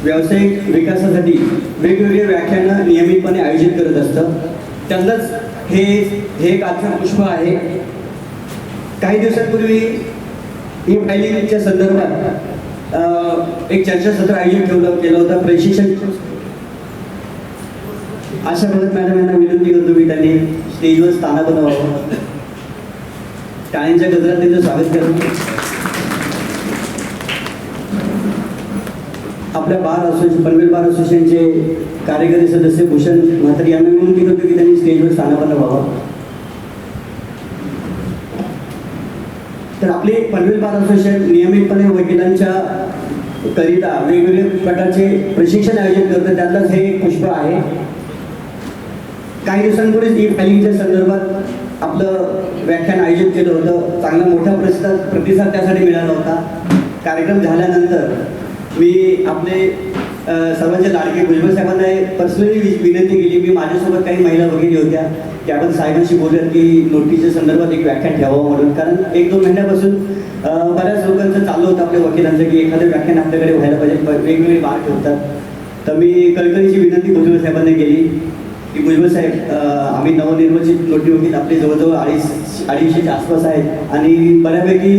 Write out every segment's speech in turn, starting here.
व्यावसायिक विकासासाठी वेगवेगळे व्याख्यानं नियमितपणे आयोजित करत असतं. त्यातलंच हे एक आजचं पुष्प आहे. काही दिवसांपूर्वी ई फायलिंगच्या संदर्भात एक चर्चासत्र आयोजित केलं होतं. प्रशिक्षण आशा भगत मॅडम यांना विनंती करतो की त्यांनी स्टेजवर स्थानापन्न व्हावं. टाळ्यांच्या गजरात त्यांचं स्वागत करतो. आपल्या बार असोसिएशन पनवेल बार असोसिएशनचे कार्यकारी सदस्य भूषण म्हात्रे यांना विनंती करतो की त्यांनी स्टेजवर स्थानापन्न व्हावं. तर आपले पनवेल बार असोसिएशन नियमितपणे वकिलांच्या करिता वेगवेगळे प्रकारचे प्रशिक्षण आयोजित करतं. त्यातलंच हे एक पुष्प आहे. काही दिवसांपूर्वीच ई फायलिंगच्या संदर्भात आपलं व्याख्यान आयोजित केलं होतं. चांगला मोठा प्रतिसाद त्यासाठी मिळाला होता. कार्यक्रम झाल्यानंतर मी आपले सर्वांचे लाडके भुजबळ साहेबांना पर्सनली विनंती केली. मी माझ्यासोबत काही महिला वगैरे होत्या की आपण साहेबांशी बोलूयात की नोटीसच्या संदर्भात एक व्याख्यान ठेवावं म्हणून. कारण 1-2 महिन्यापासून बऱ्याच लोकांचं चालू होतं आपल्या वकिलांचं की एखादं व्याख्यान आपल्याकडे व्हायला पाहिजे. वेगवेगळे बार ठेवतात. तर मी कळकळीची विनंती भुजबळ साहेबांना केली की भुजबळ साहेब, आम्ही नवनिर्वाचित नोटी वकील आपले जवळजवळ 250च्या आसपास आहेत आणि बऱ्यापैकी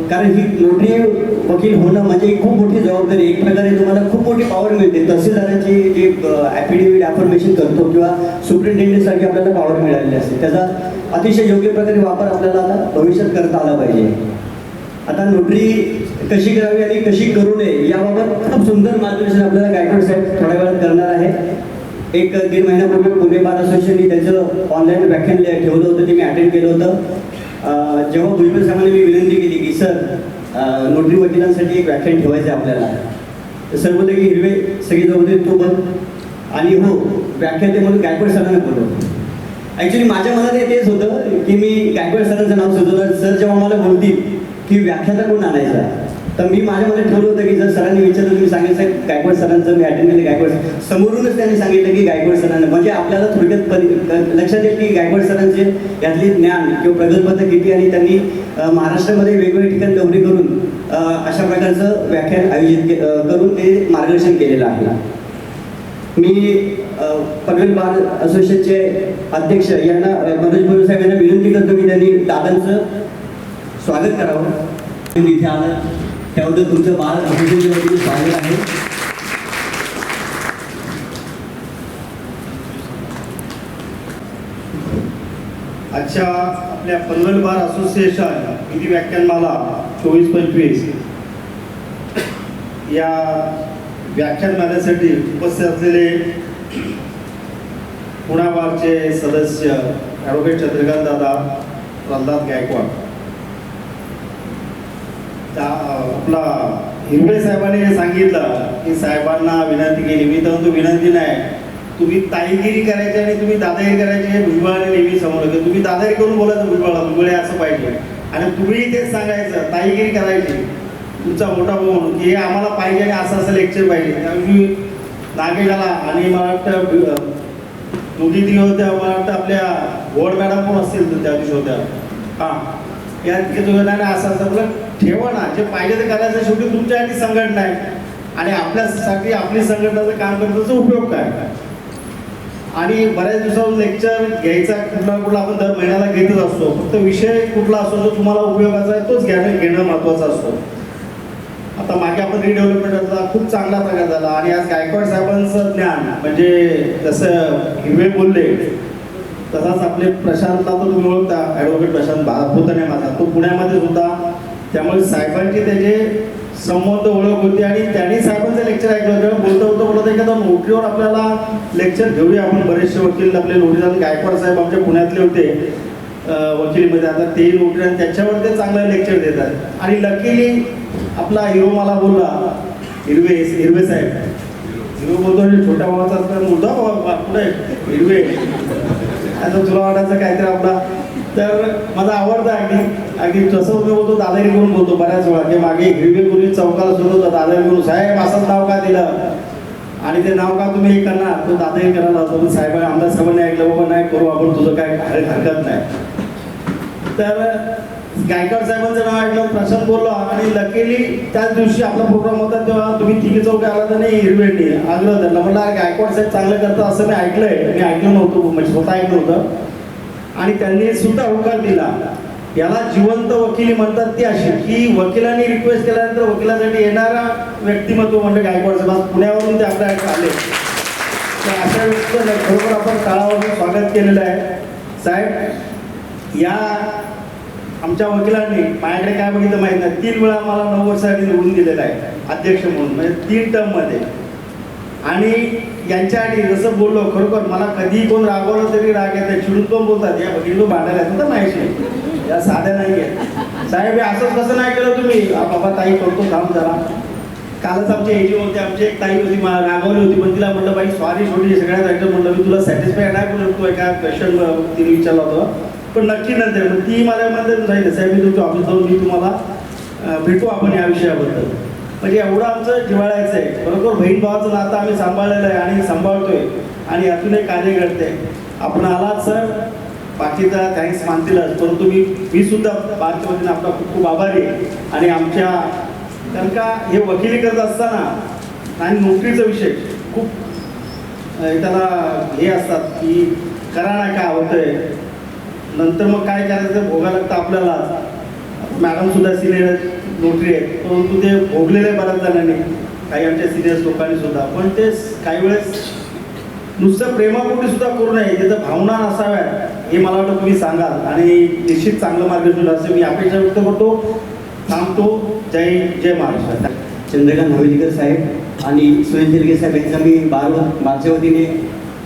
कारण ही नोटरी वकील होणं म्हणजे खूप मोठी जबाबदारी. एक प्रकारे तुम्हाला खूप मोठी पॉवर मिळते. तहसीलदारांची जे ॲफिडेव्हिट ॲफर्मेशन करतो किंवा सुप्रिंटेंडेंटसारखी आपल्याला पॉवर मिळालेली असते, त्याचा अतिशय योग्य प्रकारे वापर आपल्याला आता भविष्यात करता आला पाहिजे. आता नोटरी कशी करावी आणि कशी करू नये याबाबत खूप सुंदर मार्गदर्शन आपल्याला गायकवाड साहेब थोड्या वेळात करणार आहे. 1-1.5 महिन्यापूर्वी पुणे बार असोसिएशनने त्याचं ऑनलाईन व्याख्यान ठेवलं होतं. ते मी अटेंड केलं होतं. जेव्हा भुजबळ साहेबांनी मी विनंती केली की सर, नोटरी वकिलांसाठी एक व्याख्यान ठेवायचं आहे आपल्याला, तर सर बोलले की हिरवे सगळी जबाबदारी तू बघ आणि हो व्याख्यान ते म्हणून गायकवाड सरांना बोलवतो. ॲक्च्युली माझ्या मनात तेच होतं की मी गायकवाड सरांचं नाव सुचवलं. सर जेव्हा मला बोलतील की व्याख्याता कोण आणायचा, तर मी माझ्या मनात ठरवलं होतं की जर सरांनी विचारलं तुम्ही सांगायचं गायकवाड सरांचं. मी अटेंड केलं गायकवाड समोरूनच त्यांनी सांगितलं की गायकवाड सरांना, म्हणजे आपल्याला थोडक्यात लक्षात येईल की गायकवाड सरांचे यातली ज्ञान किंवा प्रगल्भता किती आणि त्यांनी महाराष्ट्रामध्ये वेगवेगळ्या ठिकाणी दौरे करून अशा प्रकारचं व्याख्यान आयोजित करून ते मार्गदर्शन केलेलं आहे. मी पनवेल बार असोसिएशनचे अध्यक्ष यांना मनोज बोरे साहेब यांना विनंती करतो की त्यांनी दादांचं स्वागत करावं. इथे आलं त्याबद्दल तुमचं बार असोसिएशनच्या वतीने स्वागत आहे. आजच्या आपल्या पनवेल बार असोसिएशन हिंदी व्याख्यानमाला 24-25 या व्याख्यानमालेसाठी उपस्थित असलेले पुणा बारचे सदस्य ॲडव्होकेट चंद्रकांत दादा प्रल्हाद गायकवाड, आपला हिरवे साहेबांनी हे सांगितलं की साहेबांना विनंती केली. मी तर म्हणतो विनंती नाही, तुम्ही ताईगिरी करायची आणि तुम्ही दादागिरी करायची. हे भुजबळाने नेहमी समोर की तुम्ही दादागिरी करून बोलायचं भुजबळ असं पाहिजे आणि तुम्ही तेच सांगायचं ताईगिरी करायची तुमचा मोठा भाऊ म्हणून की हे आम्हाला पाहिजे आणि असं असं लेक्चर पाहिजे. त्यामुळे नागेशाला आणि मला वाटतं दोघी ती होत्या, मला वाटतं आपल्या बोर्ड मॅडम पण असतील त्या दिवशी होत्या. हां या नाही असं असं आपलं ठेवा ना, जे पाहिजे ते करायचं. शेवटी तुमच्यासाठी संघटना आहे आणि आपल्यासाठी आपली संघटनाचं काम करण्याचा उपयोग काय. आणि बऱ्याच दिवसावर लेक्चर घ्यायचा कुठला आपण दर महिन्याला घेतच असतो. फक्त विषय कुठला असतो जो तुम्हाला उपयोगाचा आहे तोच घेणं महत्त्वाचं असतो. आता मागे आपण रिडेव्हलपमेंटचा खूप चांगला प्रकार झाला आणि आज गायकवाड साहेबांचं ज्ञान म्हणजे जसं हिरवे बोलले तसाच आपले प्रशांतला तर तुम्ही ओळखता, ॲडव्होकेट प्रशांत भूतने माझा, तो पुण्यामध्येच होता. त्यामुळे साहेबांची त्याचे संबंध ओळख होती आणि त्यांनी साहेबांचं लेक्चर ऐकलं. तेव्हा बोलत एखादा नोटरीवर आपल्याला लेक्चर घेऊया आपण. बरेचसे वकील आपले नोटरी गायकवाड साहेब आमच्या पुण्यातले होते वकिलीमध्ये, आता ते नोटरी आणि त्याच्यावर ते चांगलं लेक्चर देतात. आणि लकीली आपला हिरो मला बोलला, हिरवे साहेब, हिरो बोलतो छोट्या भावाचा मुद्दा कुठे हिरवे, आता तुला वाटायचं काहीतरी आपला. तर माझा आवडता अगदी तसं मी बोलतो दादागिरी करून बोलतो बऱ्याच वेळा की मागे हिरवे गुरुजी चौकाला सुरू होतं दादागिरी करून, साहेब असंच नाव का दिलं आणि ते नाव का तुम्ही हे करणार, तो दादागिरी करायला होतो. पण साहेब आमदार साहेबांनी ऐकलं बाबा नाही करू आपण, तुझं काय हरकत नाही. तर गायकवाड साहेबांचं नाव ऐकलं, प्रशांत बोललो आणि लकीली त्याच दिवशी आपला प्रोग्राम होता तेव्हा तुम्ही तिघे चौघे आला तर नाही हिरवेंनी आग्रह धरला. म्हटलं अरे गायकवाड साहेब चांगलं करतात असं मी ऐकलंय, मी ऐकलं नव्हतं म्हणजे स्वतः ऐकलं होतं. आणि त्यांनी सुद्धा होकार दिला. याला जिवंत वकिली म्हणतात ती अशी की वकिलांनी रिक्वेस्ट केल्यानंतर वकिलासाठी येणारा व्यक्तिमत्व म्हणजे गायकवाड साहेब. आज पुण्यावरून ते आपल्याकडे आले, तर अशा व्यक्तीचं खरोखर आपण काळावरून स्वागत केलेलं आहे. साहेब, या आमच्या वकिलांनी माझ्याकडे काय बघितलं माहीत नाही, 3 वेळा मला 9 वर्षासाठी निवडून दिलेलं आहे अध्यक्ष म्हणून, म्हणजे 3 टर्ममध्ये. आणि यांच्यासाठी जसं बोललो, खरोखर मला कधी कोण रागवलं तरी राग येतं, चिडून पण बोलतात या बघितलो भांडायला येतं तर नाही, या साध्या नाही आहे. साहेब हे असंच कसं नाही केलं तुम्ही, बाबा ताई करतो थांब जरा. कालच आमचे एजी होते, आमची एक ताई होती रागवली होती, पण तिला म्हटलं बाई सॉरी छोटी सगळ्यात ऐकलं, म्हटलं मी तुला सॅटिस्फाय नाही करू शकतो एका क्वेश्चन तिने विचारला होता, पण नक्की नंतर. पण ती मला म्हणते राहिलं साहेब मी तुमच्या ऑफिस जाऊन मी तुम्हाला भेटू आपण या विषयाबद्दल. म्हणजे एवढं आमचं जिव्हाळ्याचं आहे. बरोबर बहीण भावाचं नातं आम्ही सांभाळलेलं आहे आणि सांभाळतोय आणि यातूनही कार्य करते. आपण आलात सर, बाकीचा थँक्स मानतीलच, परंतु मी सुद्धा बारच्या वतीने आपला खूप खूप आभारी आहे. आणि आमच्या कारण का हे वकिली करत असताना आणि नोकरीचा विषय खूप त्याला हे असतात की करा ना काय होतंय, नंतर मग काय करायचं भोगायला लागतं आपल्याला. मॅडम सुद्धा सिनियर नोकरी आहे, परंतु ते भोगलेले बऱ्याच जणांनी, काही आमच्या सिनियर्स लोकांनी सुद्धा. पण ते काही वेळेस नुसतं प्रेमापोटी सुद्धा करू नये, त्याचं भावना नसाव्यात हे मला वाटतं तुम्ही सांगाल आणि निश्चित चांगलं मार्गदर्शन असं मी अपेक्षा व्यक्त करतो. थांबतो. जय महाराष्ट्र. चंद्रकांत हवेलीकर साहेब आणि सुनील तिलके साहेब यांचं मी माझ्या वतीने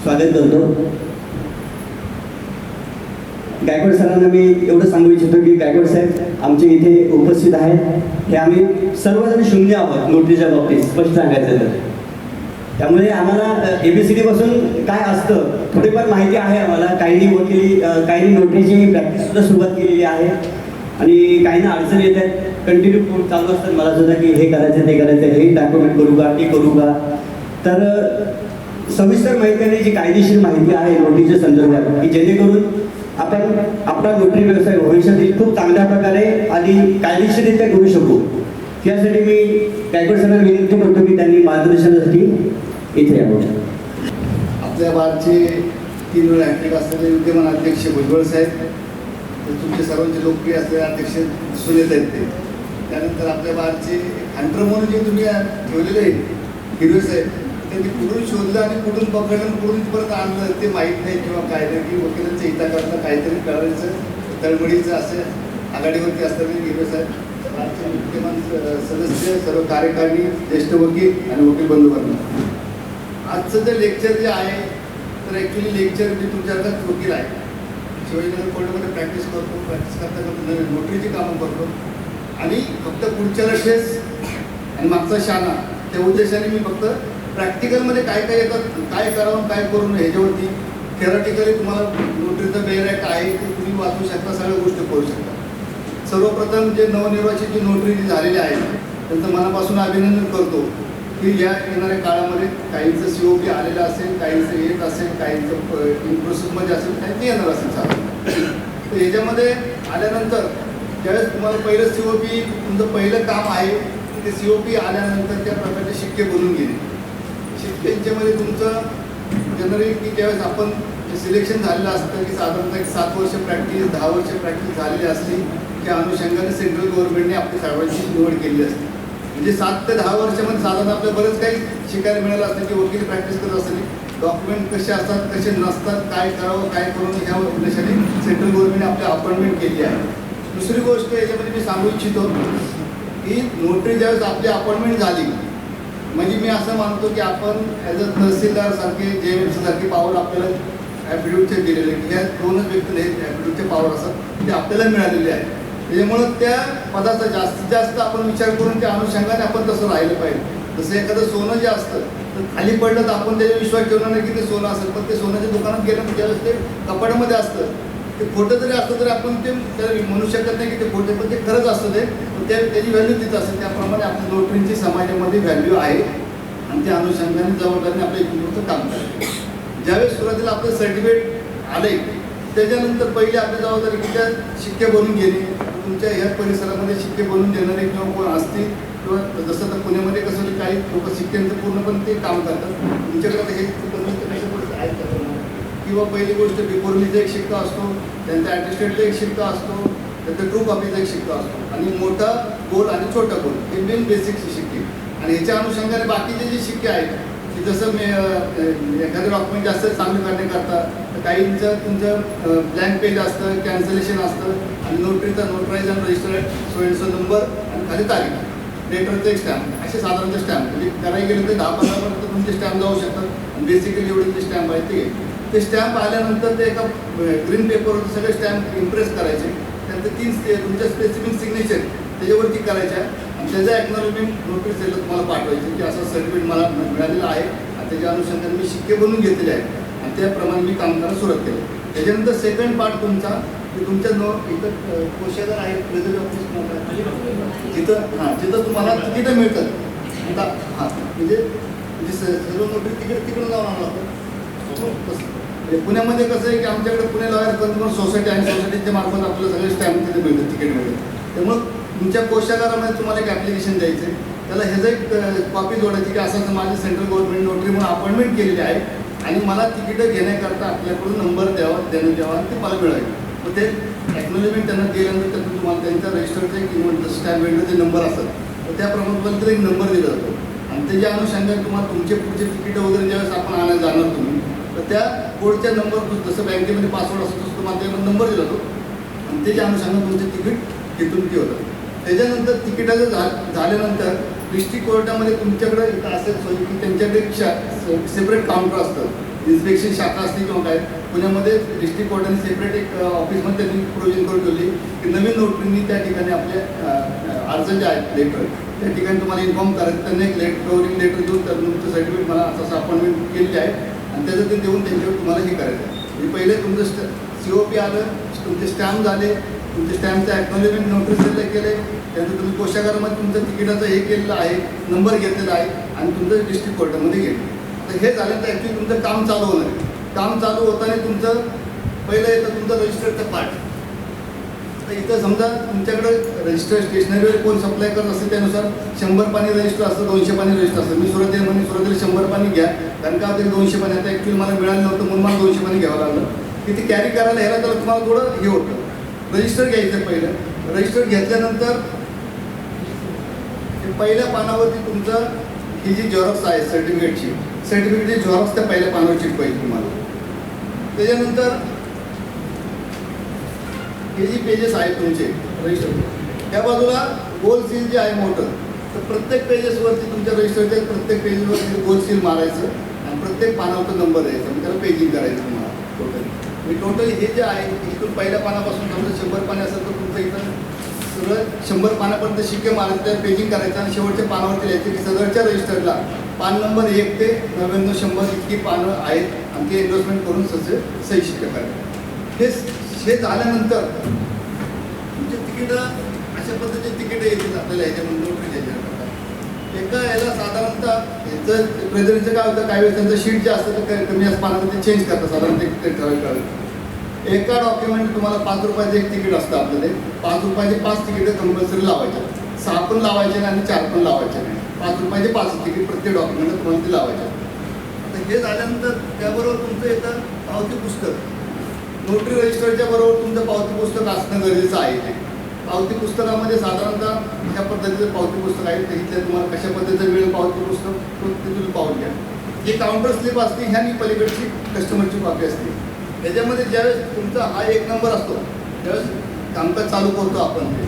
स्वागत करतो. गायकवाड सरांना मी एवढं सांगू इच्छितो की गायकवाड साहेब आमचे इथे उपस्थित आहेत, हे आम्ही सर्वजण शून्य आहोत नोटरीच्या बाबतीत स्पष्ट सांगायचं तर. त्यामुळे आम्हाला ABCD पासून काय असतं थोडीफार माहिती आहे आम्हाला. काहींनी वकिली काहींनी नोटरीची प्रॅक्टिससुद्धा सुरुवात केलेली आहे आणि काहींना अडचणी येत आहेत, कंटिन्यू चालू असतात मला सुद्धा की हे करायचं ते करायचं, हे डॉक्युमेंट करू का ते करू का. तर सविस्तर माहितीने जी कायदेशीर माहिती आहे नोटरीच्या संदर्भात की जेणेकरून आपण आपला नोटरी व्यवसाय भविष्यातील खूप चांगल्या प्रकारे आणि कायदेशीररित्या करू शकू, यासाठी मी गायकवाड सरांना विनंती करतो की त्यांनी मार्गदर्शनासाठी इथे यावं. आपल्या बारचे 3 वेळा हॅट्रिक असलेले विद्यमान अध्यक्ष भुजबळ साहेब, तुमचे सर्वांचे लोकप्रिय असलेले अध्यक्ष सुनेत आहेत ते. त्यानंतर आपल्या बारचे हंटर म्हणून जे तुम्ही ठेवलेले हिरवे साहेब, त्यांनी कुठून शोधलं आणि कुठून पकडलं आणि कुठून परत आणलं ते माहीत नाही किंवा काय नाही, की वकिलांच्या हिताकरता काहीतरी करायचं तळमळीचं असे आघाडीवरती असताना हिरवे साहेब बारचे विद्यमान सदस्य, सर्व कार्यकारिणी, ज्येष्ठ वकील आणि वकील बंधूंनो, आजचं जे लेक्चर जे आहे तर ॲक्च्युली लेक्चर मी तुमच्याकडे वकील आहे, शिवाजीनगर कोर्टामध्ये प्रॅक्टिस करता नवीन नोटरीची कामं करतो आणि फक्त पुढच्याला ठेस आणि मागचा शाना त्या उद्देशाने मी फक्त प्रॅक्टिकलमध्ये काय काय येतात, काय करावं काय करू नये ह्याच्यावरती थेरॉटिकली तुम्हाला नोटरीचं बेअर ॲक्ट आहे ते तुम्ही वाचू शकता, सगळ्या गोष्टी करू शकता. सर्वप्रथम जे नवनिर्वाचित जी नोटरी जी झालेली आहे त्यांचं मनापासून अभिनंदन करतो की या येणाऱ्या काळामध्ये काहींचं COP आलेलं असेल, काहींचं येत असेल, काहींचं इन प्रोसेसमध्ये असेल, काहींचं येणार असेल चालू. तर याच्यामध्ये आल्यानंतर ज्यावेळेस तुम्हाला पहिलं COP तुमचं पहिलं काम आहे ते COP आल्यानंतर त्या प्रकारचे शिक्के बनवून घेणे. शिक्क्यांच्यामध्ये तुमचं जनरली की ज्यावेळेस आपण सिलेक्शन झालेलं असतं की साधारणतः 7 वर्ष प्रॅक्टिस 10 वर्ष प्रॅक्टिस झालेली असली त्या अनुषंगाने सेंट्रल गव्हर्नमेंटने आपली सर्वांची निवड केली असते. म्हणजे 7 ते 10 वर्षामध्ये साधारण आपल्याला बरंच काही शिकायला मिळालं असतं की वकील प्रॅक्टिस करत असताना डॉक्युमेंट कसे असतात कसे नसतात, काय करावं काय करू नये ह्या उद्देशाने सेंट्रल गव्हर्नमेंटने आपली अपॉइंटमेंट केली आहे. दुसरी गोष्ट याच्यामध्ये मी सांगू इच्छितो की नोटरी ज्यावेळेस आपली अपॉइंटमेंट झाली म्हणजे मी असं मानतो की आपण ॲज अ तहसीलदारसारखे JMC सारखे पॉवर आपल्याला ॲफिडेविटचे दिलेले ह्या 2च व्यक्तीला हे ॲफिडेविटचे पॉवर असतात ते आपल्याला मिळालेले आहे. त्याच्यामुळं त्या पदाचा जास्तीत जास्त आपण विचार करून त्या अनुषंगाने आपण तसं राहिलं पाहिजे. जसं एखादं सोनं जे असतं तर खाली पडलं तर आपण त्याचा विश्वास ठेवणार नाही की ते सोनं असेल, पण ते सोन्याच्या दुकानात गेलं म्हणजे ज्यावेळेस ते कपाटामध्ये असतं ते खोटं जरी असतं तरी आपण ते त्याला म्हणू शकत नाही की ते खोटं, पण ते खरंच असतं ते, पण त्याची व्हॅल्यू तिथं असेल. त्याप्रमाणे आपल्या नोटरींची समाजामध्ये व्हॅल्यू आहे आणि त्या अनुषंगाने जबाबदारीने आपल्या एकूण काम करायचं. ज्यावेळेस सुरुवातीला आपलं सर्टिफिकेट आले त्याच्यानंतर पहिले आपली जबाबदारी की त्या शिक्के बनवून घेणे, तुमच्या ह्या परिसरामध्ये शिक्के बनवून देणारे किंवा कोण असतील किंवा जसं तर पुण्यामध्ये कसं होतं, काही लोक शिक्क्यांचं पूर्णपणे ते काम करतात. तुमच्याकडे आता हे बनवून करण्याच्या गोष्टी आहेत का तुम्हाला? किंवा पहिली गोष्ट बिफोरलीचा एक शिक्का असतो, त्यांचा ॲटिस्टेटचा एक शिक्का असतो, त्याचा ट्रू कॉपीचा एक शिक्का असतो आणि मोठा गोल आणि छोटा गोल हे मेन बेसिक शिक्के. आणि ह्याच्या अनुषंगाने बाकीचे जे शिक्के आहेत की जसं मी एखादं डॉक्युमेंट जास्त चांगलं करण्याकरता तर काहींचं तुमचं ब्लँक पेज असतं, कॅन्सलेशन असतं आणि नोटरीचा नोटराईज आणि रजिस्टर्ड सोयीचा नंबर आणि खाली तारीख, लेटरचं एक स्टॅम्प, असे साधारणतः स्टॅम्प म्हणजे करायला गेलं तर 10-15पर्यंत तुमचे स्टॅम्प जाऊ शकतात. आणि बेसिकली एवढे जे स्टॅम्प आहेत ते स्टॅम्प आल्यानंतर ते एका ग्रीन पेपरवर सगळे स्टॅम्प इम्प्रेस करायचे. त्यानंतर 3 तुमच्या स्पेसिफिक सिग्नेचर त्याच्यावरती करायच्या आणि त्याचं ॲक्नॉलेजमेंट नोटीस दिलं तुम्हाला पाठवायचे की असं सर्टिफिकेट मला मिळालेलं आहे आणि त्याच्या अनुषंगाने मी शिक्के बनवून घेतलेले आहेत आणि त्याप्रमाणे मी काम करायला सुरुवात केली. त्याच्यानंतर सेकंड पार्ट तुमचा की तुमच्या इथं कोशागार आहे ट्रेझरी ऑफिस जिथं तुम्हाला तिकीटं मिळतात आता म्हणजे सर्व नोटीस तिकडून जाऊन आणलं होतं. पुण्यामध्ये कसं आहे की आमच्याकडे पुणे लॉयर कन्झ्युमर सोसायटी आणि सोसायटीच्या मार्फत आपल्याला सगळे स्टॅम्प तिथे मिळतात, तिकीट मिळतात. त्यामुळं तुमच्या कोशागारामध्ये तुम्हाला एक ॲप्लिकेशन द्यायचं आहे, त्याला ह्याचं एक कॉपी जोडायची की असं माझी सेंट्रल गव्हर्नमेंट नोटरी म्हणून अपॉइंटमेंट केलेली आहे आणि मला तिकीटं घेण्याकरता आपल्याकडून नंबर देणं द्यावा ते मला मिळावी. मग ते ॲक्नॉलेजमेंट त्यांना दिल्यानंतर त्यातून तुम्हाला त्यांच्या रजिस्टरचे किंवा स्टॅम्प वेगळे जे नंबर असतात तर त्याप्रमाणे तुम्हाला एक नंबर दिला जातो आणि त्याच्या अनुषंगाने तुम्हाला तुमचे पुढचे तिकीटं वगैरे ज्यावेळेस आपण आणायला जाणार तुम्ही तर त्या कोडच्या नंबर जसं बँकेमध्ये पासवर्ड असतो तसं तुम्हाला त्यामध्ये नंबर दिला जातो आणि त्याच्या अनुषंगाने तुमचे तिकीट घेतून ते होतं. त्याच्यानंतर तिकिटाचं झाल्यानंतर डिस्ट्रिक्ट कोर्टामध्ये तुमच्याकडे असं सोय की त्यांच्याकडे एक सेपरेट काउंटर असतं, इन्स्पेक्शन शाखा असते किंवा काय. पुण्यामध्ये डिस्ट्रिक्ट कोर्टाने सेपरेट एक ऑफिसमध्ये त्यांनी प्रोव्हिजन करून ठेवली की नवीन नोटरींनी त्या ठिकाणी आपल्या अर्ज जे आहेत लेटर त्या ठिकाणी तुम्हाला इन्फॉर्म करायचं. त्यांनी एक कवरिंग लेटर देऊन तुमचं सर्टिफिकेट मला असं अपॉइंटमेंट केलेली आहे आणि त्याचं ते देऊन त्यांच्यावर तुम्हाला हे करायचं आहे. म्हणजे पहिले तुमचं COP आलं, तुमचे स्टॅम्प झाले, तुमचे स्टॅम्पचं ॲक्नॉलेजमेंट नोटीस केले, त्यानंतर तुम्ही कोशागारामध्ये तुमचं तिकिटाचं हे केलेलं आहे, नंबर घेतलेला आहे आणि तुमचं डिस्ट्रिक्ट कोर्टामध्ये गेलं. तर हे झालं तर ॲक्च्युली तुमचं काम चालू होणार आहे. काम चालू होताना तुमचं पहिलं येतं तुमचं रजिस्टरचं पार्ट. तर इथं समजा तुमच्याकडं रजिस्टर स्टेशनरीवर कोण सप्लाय करत असेल त्यानुसार 100 पानी रजिस्टर असतं, 200 पानी रजिस्टर असतं. मी सुरुवातीला 100 पानी घ्या कारण का तरी 200 पानी आता ॲक्च्युली मला मिळालं नव्हतं म्हणून मला 200 पानी घ्यावं लागलं की ते कॅरी करायला ह्याला तर तुम्हाला थोडं हे होतं. रजिस्टर घ्यायचं पहिलं. रजिस्टर घेतल्यानंतर पहिल्या पानावरती तुमचं ही जी झेरॉक्स आहे सर्टिफिकेटची झेरॉक्स त्या पहिल्या पानावर चिटकवायची तुम्हाला. त्याच्यानंतर हे जी पेजेस आहेत तुमचे रजिस्टर त्या बाजूला गोल सील जे आहे मोठं तर प्रत्येक पेजेसवरती तुमच्या रजिस्टरच्या प्रत्येक पेजेसवरती गोल सील मारायचं आणि प्रत्येक पानावरचा नंबर द्यायचा म्हणजे त्याला पेजिंग करायचं तुम्हाला टोटली हे जे आहे इथून पहिल्या पानापासून समजा 100 पाने असेल तर तुमचं इथं सगळं 100 पानापर्यंत शिक्के मारायचं त्या पेजिंग करायचं आणि शेवटच्या पानावरती लिहायचे की सदरच्या रजिस्टरला पान नंबर 1 ते 99-100 इतकी पानं आहेत आणि ते एन्डोर्समेंट करून सही शिक्के करायचे. हे झाल्यानंतर तुमचे तिकीटं अशा पद्धतीचे तिकीटं येतील आपल्याला ह्याच्यामध्ये नोटरी द्यायच्या. एका याला साधारणतः ह्याचं ट्रेझरीचं काय होतं काही वेळेस त्यांचं शीट जे असतं तर कमी असं पानामध्ये चेंज करतात साधारणतः ते ठराविक. एका डॉक्युमेंट तुम्हाला 5 रुपयाचं एक तिकीट असतं आपल्याला 5 रुपयाचे 5 तिकीटं कंपल्सरी लावायचे. 6 पण लावायचे नाही आणि 4 पण लावायचे नाही. 5 रुपयाचे 5 तिकीट प्रत्येक डॉक्युमेंटला तुम्हाला ते लावायचे. आता हे झाल्यानंतर त्याबरोबर तुमचं येतं पावती पुस्तक. नोटरी रजिस्टरच्या बरोबर तुमचं पावती पुस्तक असणं गरजेचं आहे. ते पावती पुस्तकामध्ये साधारणतः अशा पद्धतीचं पावती पुस्तक आहे तर इथल्या तुम्हाला कशा पद्धतीचं मिळेल पावती पुस्तक ते तुम्ही पाहून घ्या. जी काउंटर स्लिप असते ह्या मी पलीकडची कस्टमरची कॉपी असते. त्याच्यामध्ये ज्यावेळेस तुमचा हा 1 नंबर असतो त्यावेळेस कामकाज चालू करतो आपण ते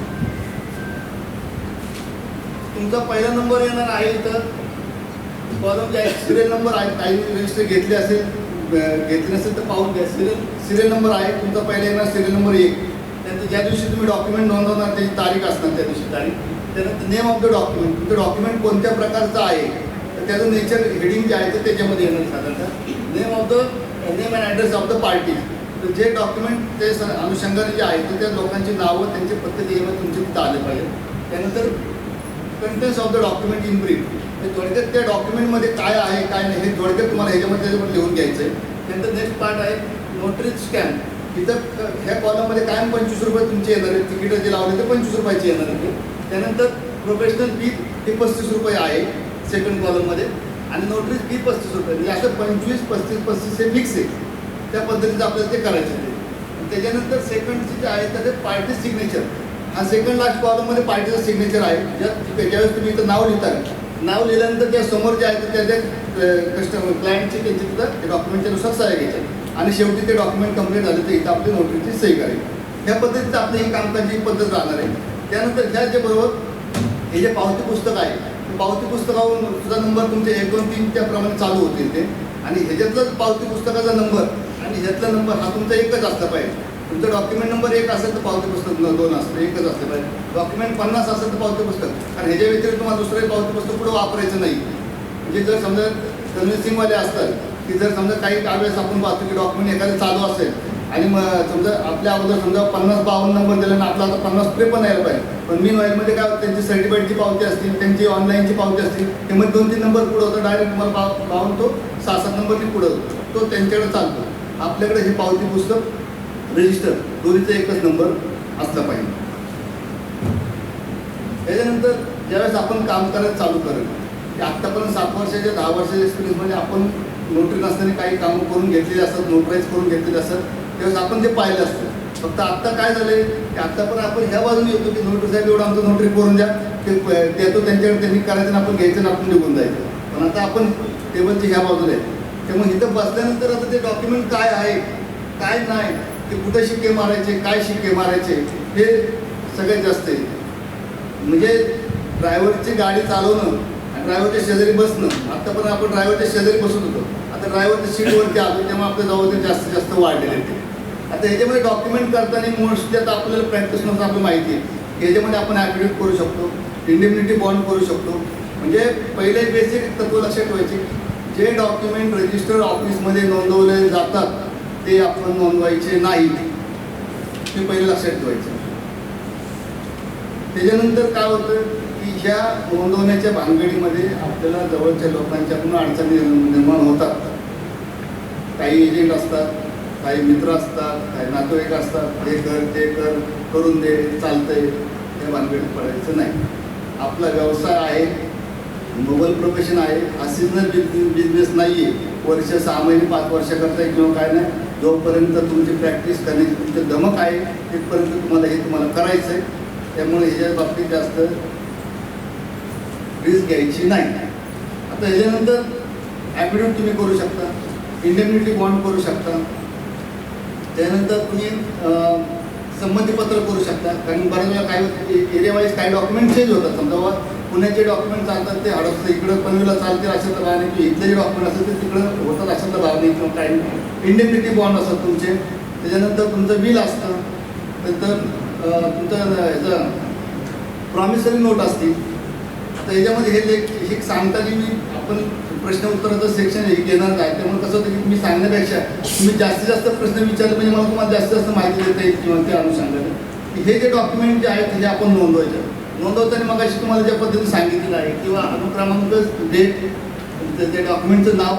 तुमचा पहिला नंबर येणार आहे इथं कॉलम जे आहे सिरियल नंबर आहे. काही रजिस्टर घेतले नसेल तर पाहून घ्या. सिरियल नंबर आहे तुमचा पहिला येणार सिरियल नंबर 1. त्यानंतर ज्या दिवशी तुम्ही डॉक्युमेंट नोंदवणार त्याची तारीख असणार त्या दिवशी तारीख. त्यानंतर नेम ऑफ द डॉक्युमेंट तुमचं डॉक्युमेंट कोणत्या प्रकारचं आहे तर त्याचं नेचर हेडिंग जे आहे ते त्याच्यामध्ये येणार साधारणतः. Name and address of the party तर जे डॉक्युमेंट ते अनुषंगाने जे आहे तर त्या लोकांची नावं त्यांचे पद्धती यामध्ये तुमचे तिथं आले पाहिजे. त्यानंतर contents of the document in brief ते थोडक्यात त्या डॉक्युमेंटमध्ये काय आहे काय नाही हे थोडक्यात तुम्हाला ह्याच्यामध्ये लिहून घ्यायचं आहे. त्यानंतर नेक्स्ट पार्ट आहे नोटरी स्टॅम्प. ह्या कॉलममध्ये कायम 25 रुपये तुमचे येणार आहेत. तिकीट जे लावले ते 25 रुपयाचे येणार आहे. त्यानंतर प्रोफेशनल फी ही 35 रुपये आहे सेकंड कॉलममध्ये आणि नोटरी फी 35 रुपये. म्हणजे असं 25, 35 हे फिक्स आहे. त्या पद्धतीचं आपल्याला ते करायचं आहे. त्याच्यानंतर सेकंडचे जे आहे तर ते पार्टी सिग्नेचर. हा सेकंड लास्ट कॉलममध्ये पार्टीचं सिग्नेचर आहे. ज्यावेळेस तुम्ही इथं नाव लिहिता, नाव लिहिल्यानंतर त्या समोर जे आहे तर त्या कस्टमर क्लायंटची त्यांची तिथं ते डॉक्युमेंटच्यानुसार सह्या घ्यायच्या आणि शेवटी ते डॉक्युमेंट कंप्लीट झाले तर इथं आपली नोटरीची सही करायची. ह्या पद्धतीचं आपली ही कामकाजी पद्धत राहणार आहे. त्यानंतर ह्या बरोबर हे जे पावती पुस्तक आहे, पावती पुस्तकावरून सुद्धा नंबर तुमचे 1, 2, 3 त्याप्रमाणे चालू होतील ते. आणि ह्याच्यातलं पावती पुस्तकाचा नंबर आणि ह्यातला नंबर हा तुमचा एकच असला पाहिजे. तुमचं डॉक्युमेंट नंबर 1 असेल तर पावती पुस्तक 2 असतं, एकच असलं पाहिजे. डॉक्युमेंट 50 असेल तर पावती पुस्तक. आणि ह्याच्या व्यतिरिक्त तुम्हाला दुसरं पावती पुस्तक पुढे वापरायचं नाही. म्हणजे जर समजा कन्व्हिन्सिंगवाले असतात की जर समजा काही वेळेस आपण पाहतो की डॉक्युमेंट एखादं चालू असेल आणि मग समजा आपल्या अगोदर समजा 50-52 नंबर दिला आणि आपला आता 50-53 यायला पाहिजे. पण मी नॉईलमध्ये काय त्यांची सर्टिफिकेटची पावती असतील, त्यांची ऑनलाईनची पावती असतील, ते मग 2-3 नंबर पुढं होतं. डायरेक्ट तुम्हाला पाहून तो 6-7 नंबरची पुढं होतो. तो त्यांच्याकडे चालतो. आपल्याकडे हे पावती पुस्तक रजिस्टर दोन्हीचा एकच नंबर असला पाहिजे. त्याच्यानंतर ज्यावेळेस आपण काम करायला चालू करेल आत्तापर्यंत 7 वर्षाच्या 10 वर्षाच्या एक्सपिरियन्समध्ये आपण नोटरी नसताना काही कामं करून घेतलेली असतात, नोटराईज करून घेतलेले असतात. त्यावेळेस आपण ते पाहिलं असतं. फक्त आत्ता काय झालं आहे की आत्ता पण आपण ह्या बाजूने येतो की नोटरी साहेब एवढं आमचं नोटरी करून द्या, ते देतो त्यांच्याकडे, त्यांनी करायचं आणि आपण घ्यायचं आणि आपण निघून जायचं. पण आता आपण टेबलची ह्या बाजूला आहे. त्यामुळे इथं बसल्यानंतर आता ते डॉक्युमेंट काय आहे काय नाही, ते कुठं शिक्के मारायचे, काय शिक्के मारायचे, हे सगळ्यात जास्त आहे. म्हणजे ड्रायव्हरची गाडी चालवणं आणि ड्रायव्हरच्या शेजारी बसणं. आत्ता पण आपण ड्रायव्हरच्या शेजारी बसत होतो, आता ड्रायव्हरच्या सीटवरती आलो तेव्हा आपल्या जवळ ते जास्तीत जास्त वाढलेले आहेत. आता ह्याच्यामध्ये डॉक्युमेंट करताना मोस्टली आता आपल्याला प्रॅक्टिसनुसार आपली माहिती आहे. ह्याच्यामध्ये आपण ॲफिडेविट करू शकतो, इंडेम्निटी बॉन्ड करू शकतो. म्हणजे पहिले बेसिक तत्व लक्षात ठेवायचे, जे डॉक्युमेंट रजिस्टर ऑफिसमध्ये नोंदवले जातात ते आपण नोंदवायचे नाही, ते पहिले लक्षात ठेवायचं. त्याच्यानंतर काय होतं की ह्या नोंदवण्याच्या भानगडीमध्ये आपल्याला जवळच्या लोकांच्याकडून अडचणी निर्माण होतात. काही एजंट असतात, काही मित्र असतात, काही नातेवाईक असतात, हे कर ते कर, करून दे, चालतंय, त्या भानगडीत पडायचं नाही. आपला व्यवसाय आहे, नोबल प्रोफेशन आहे, हा सिजनल बिझनेस नाही आहे. वर्ष 6 महिने 5 वर्ष करताय किंवा काय नाही, जोपर्यंत तुमची प्रॅक्टिस करण्याची तुमचं धमक आहे तिथपर्यंत तुम्हाला करायचं आहे. त्यामुळे ह्याच्या बाबतीत जास्त रिस्क घ्यायची नाही. आता ह्याच्यानंतर ॲफिडेविट तुम्ही करू शकता, इंडेम्निटी बॉन्ड करू शकता. त्यानंतर तुम्ही संमतीपत्र करू शकता. कारण बऱ्याच वेळा काय एरिया वाईज काही डॉक्युमेंट चेंज होतात. समजा पुण्याचे डॉक्युमेंट चालतात ते हडपतं, इकडं पनवेलला चालते अशा तर भाव नाही, किंवा इथले जे डॉक्युमेंट असतात ते तिकडं होतात अशा तर भाव नाही किंवा काही इंडेम्निटी बॉन्ड असतात तुमचे. त्याच्यानंतर तुमचं बिल असतं, नंतर तुमचं ह्याचं प्रॉमिसरी नोट असते. तर ह्याच्यामध्ये हे सांगताना मी आपण प्रश्न उत्तराचं सेक्शन हे घेणार आहे. त्यामुळे कसं होतं की तुम्ही सांगण्यापेक्षा तुम्ही जास्तीत जास्त प्रश्न विचारले म्हणजे मला तुम्हाला जास्तीत जास्त माहिती देता येईल किंवा त्या अनुषंगाने हे जे डॉक्युमेंट जे आहेत हे आपण नोंदवताना मग अशी तुम्हाला ज्या पद्धतीने सांगितलेलं आहे किंवा अनुक्रमांक, डेट, त्या डॉक्युमेंटचं नाव,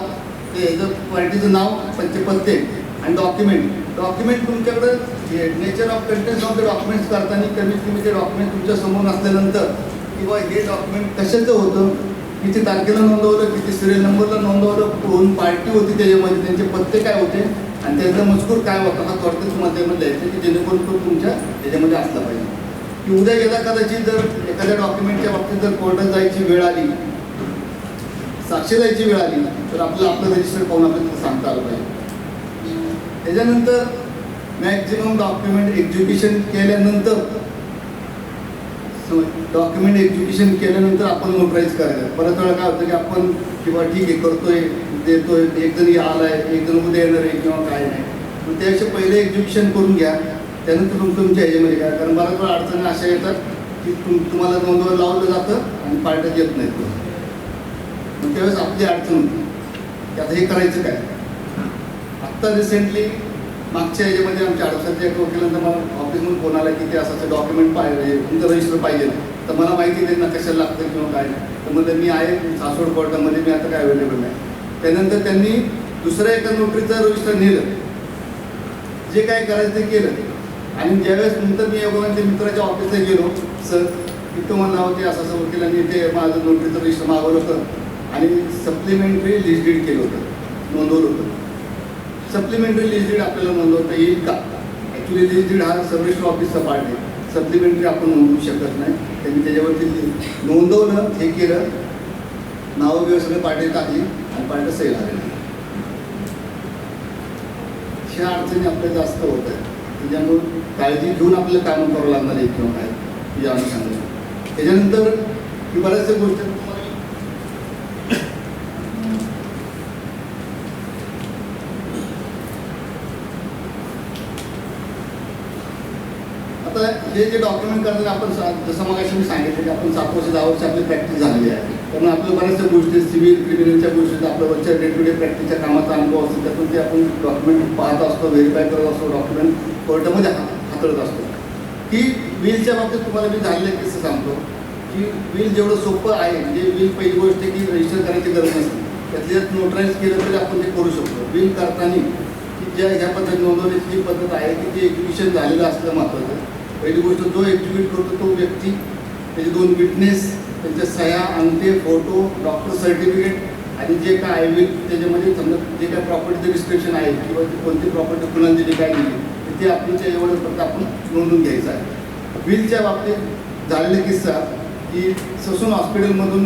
ते ह्याचं पार्टीचं नाव, त्यांचे पत्ते आणि डॉक्युमेंट तुमच्याकडं nature of contents of the documents करताना कमीत कमी ते डॉक्युमेंट तुमच्या समोर नसल्यानंतर किंवा हे डॉक्युमेंट कशाचं होतं, किती तारखेला नोंदवलं, किती सिरियल नंबरला नोंदवलं, कोण पार्टी होती त्याच्यामध्ये, त्यांचे पत्ते काय होते आणि त्याचा मजकूर काय होता, हा थोडक्यात तुम्हाला त्यामध्ये द्यायचं की जेणेकरून तो तुमच्या त्याच्यामध्ये असला पाहिजे. की उद्या गेला कदाचित जर एखाद्या डॉक्युमेंटच्या बाबतीत जर कोर्टात जायची वेळ आली, साक्षी द्यायची वेळ आली तर आपलं रजिस्टर पाहून आपल्याला सांगता आलं पाहिजे. त्याच्यानंतर मॅक्झिमम डॉक्युमेंट एक्झिक्युशन केल्यानंतर आपण नोटराईज करायचं. बऱ्याच वेळा काय होतं की आपण किंवा ठीक आहे करतोय, देतोय, एक जण आलाय, एक जण उद्या येणार आहे किंवा काय नाही, पण त्यापेक्षा पहिले एक्झिक्युशन करून घ्या, त्यानंतर तुमच्या ह्याच्यामध्ये काय. कारण बऱ्याच वेळा अडचणी अशा येतात की तुम्हाला नोंदवायला लावलं जातं आणि पार्ट्यात येत नाहीत. मग त्यावेळेस आपली अडचण होती की आता हे करायचं काय. आत्ता रिसेंटली मागच्या ह्याच्यामध्ये आमच्या अडचणच्या एका वकिलांना मला ऑफिसमधून फोन आला की ते असं डॉक्युमेंट पाहिजे, तुमचं रजिस्टर पाहिजे. तर मला माहिती नाही ना कशाला लागतं किंवा काय. तर मग मी आहे सासवड कोर्टामध्ये, मी आता काय अवेलेबल नाही. त्यानंतर त्यांनी दुसऱ्या एका नोटरीचं रजिस्टर नेलं जे काय करायचं ते केलं. आणि ज्यावेळेस नंतर मी ते मित्राच्या ऑफिसला गेलो, सर तिथं म्हणलं होते असं असं वकिलांनी ते माझं नोटरीचं रजिस्टर मागवलं होतं आणि सप्लिमेंटरी लिस्ट डीड केलं होतं, नोंदवलं होतं. सप्लिमेंटरी लिस्ट डीड आपल्याला नोंदवता येईल का? ॲक्च्युली लिस्ट डीड हा सब रजिस्टर ऑफिसचा पार्ट आहे, सप्लिमेंटरी आपण नोंदवू शकत नाही. त्यांनी त्याच्यावरती नोंदवलं, हे केलं, नावं वगैरे सगळे पार्टी टाकली आणि पार्टी सही झाली. ह्या अडचणी आपल्या जास्त होत आहेत, त्याच्यामुळे काळजी घेऊन आपल्याला काम करावं लागणार आहे किंवा काय या अनुषंगाने. त्याच्यानंतर ही बऱ्याचशा गोष्टी आता हे जे डॉक्युमेंट करताना आपण जसं मग मी सांगितलं की आपण 7 वर्ष 10 वर्ष आपली प्रॅक्टिस झालेली आहे, त्यामुळे आपल्या बऱ्याचशा गोष्टी सिव्हिल क्रिमिनलच्या गोष्टी आपल्या रोजच्या डे टू डे प्रॅक्टिसच्या कामाचा अनुभव असतो, त्यातून ते आपण डॉक्युमेंट पाहत असतो, व्हेरीफाय करत असतो, डॉक्युमेंट कोर्टामध्ये हाताळत असतो. की बिलच्या बाबतीत तुम्हाला मी झालेले किस्से सांगतो की बिल जेवढं सोपं आहे, म्हणजे बिल पहिली गोष्ट की रजिस्टर करायची गरज नसते, त्यात नोटराईज केलं तरी आपण ते करू शकतो. बिल करताना की ज्या ह्या पद्धती नोंदवण्याची जी पद्धत आहे की ते एक्झिक्युशन झालेलं असलं महत्त्वाचं. पहिली गोष्ट जो एक्झिक्यूट करतो तो व्यक्ती, त्याचे 2 विटनेस, त्यांच्या सह्या, अंगठे, फोटो, डॉक्टर सर्टिफिकेट आणि जे काय आहे बिल त्याच्यामध्ये समजा जे काय प्रॉपर्टीचं रिस्ट्रिक्शन आहे किंवा कोणती प्रॉपर्टी कुणाला दिली काय दिली ते आपल्याच्या एवढं फक्त आपण नोंदून घ्यायचं आहे. बिलच्या बाबतीत झालेला किस्सा की ससून हॉस्पिटलमधून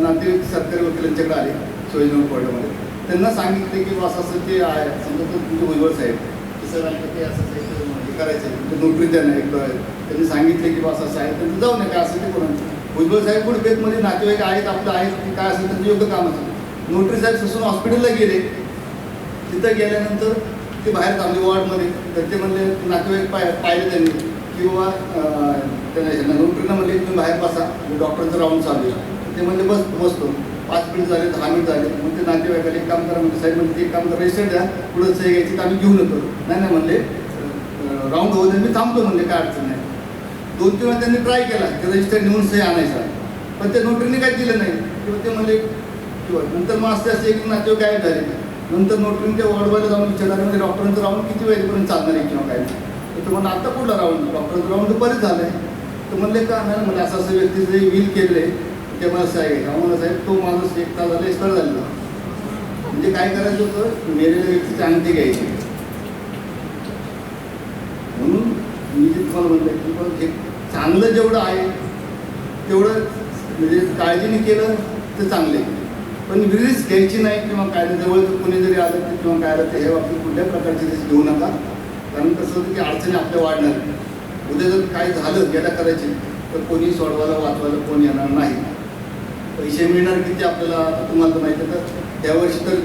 नातेवाईक सरकारी वकिलांच्याकडे आले शिवाजीनगर कोर्टामध्ये. त्यांना सांगितले की असं ते आहे, समजा तो तुमचे भुजबळ साहेब सर ते असं हे करायचं आहे, तुमचं नोटरी त्यांना एक त्यांनी सांगितले की असं आहे, त्यांचं जाऊ नये काय असं ते कोण भुजबळ साहेब कुठे बेतमध्ये नातेवाईक आहेत आपलं आहेत की काय असेल त्यांचं योग्य काम असेल. नोटरी साहेब ससून हॉस्पिटलला गेले, तिथं गेल्यानंतर ते बाहेर थांबले वॉर्डमध्ये, तर ते म्हणले नातेवाईक पाहिले त्यांनी की बाबा त्यांना नोटरीनं म्हणले तुम्ही बाहेर बसा, डॉक्टरचं राऊंड चालू आहे. ते म्हणले बसतो. 5 मिनिट झाले, 10 मिनिट झाले, मग ते नातेवाईकाला एक काम करा म्हणजे साहेब म्हणजे ते एक काम करा, रजिस्टर द्या, पुढं सही घ्यायची तर आम्ही घेऊन येतो. नाही म्हणले राऊंड होऊ दे, मी थांबतो म्हणले, काय अडचण नाही. 2-3 वेळा त्यांनी ट्राय केला की रजिस्टर नेऊन सही आणायचा, पण ते नोटरीने काय दिलं नाही किंवा ते म्हणले किंवा नंतर मग असते एक नातेवाईक गायब झाले. नंतर नोटरीने त्या वॉर्डवाला जाऊन विचारलं म्हणजे डॉक्टरांचं राऊंड किती वेळेपर्यंत चालणार आहे किंवा काय. तर म्हणलं आता कुठला राऊंड, डॉक्टरांचं राऊंड दुपारीच झालं आहे. तर म्हणले का नाही म्हणजे असं व्यक्ती जे विल केलं आहे ते मला साहेब आम्हाला साहेब तो माणूस 1 तास झाला एक्सपायर झालेला. म्हणजे काय करायचं होतं, मेलेल्या व्यक्तीची अंगठी घ्यायची. म्हणून मी जे तुम्हाला म्हणलं की पण हे चांगलं जेवढं आहे तेवढं म्हणजे काळजीने केलं तर चांगलं आहे, पण रिस्क घ्यायची नाही किंवा कायद्याजवळ कोणी जरी आलं तर किंवा काय आलं तर हे बाबतीत कुठल्या प्रकारची रिस्क घेऊ नका. कारण कसं होतं की अडचणी आपल्या वाढणार, उद्या जर काय झालं गेला करायचे तर कोणी सोडवायला वाचवायला कोणी येणार नाही. पैसे मिळणार किती आपल्याला तुम्हाला तर माहिती आहे. तर त्यावर्षी तर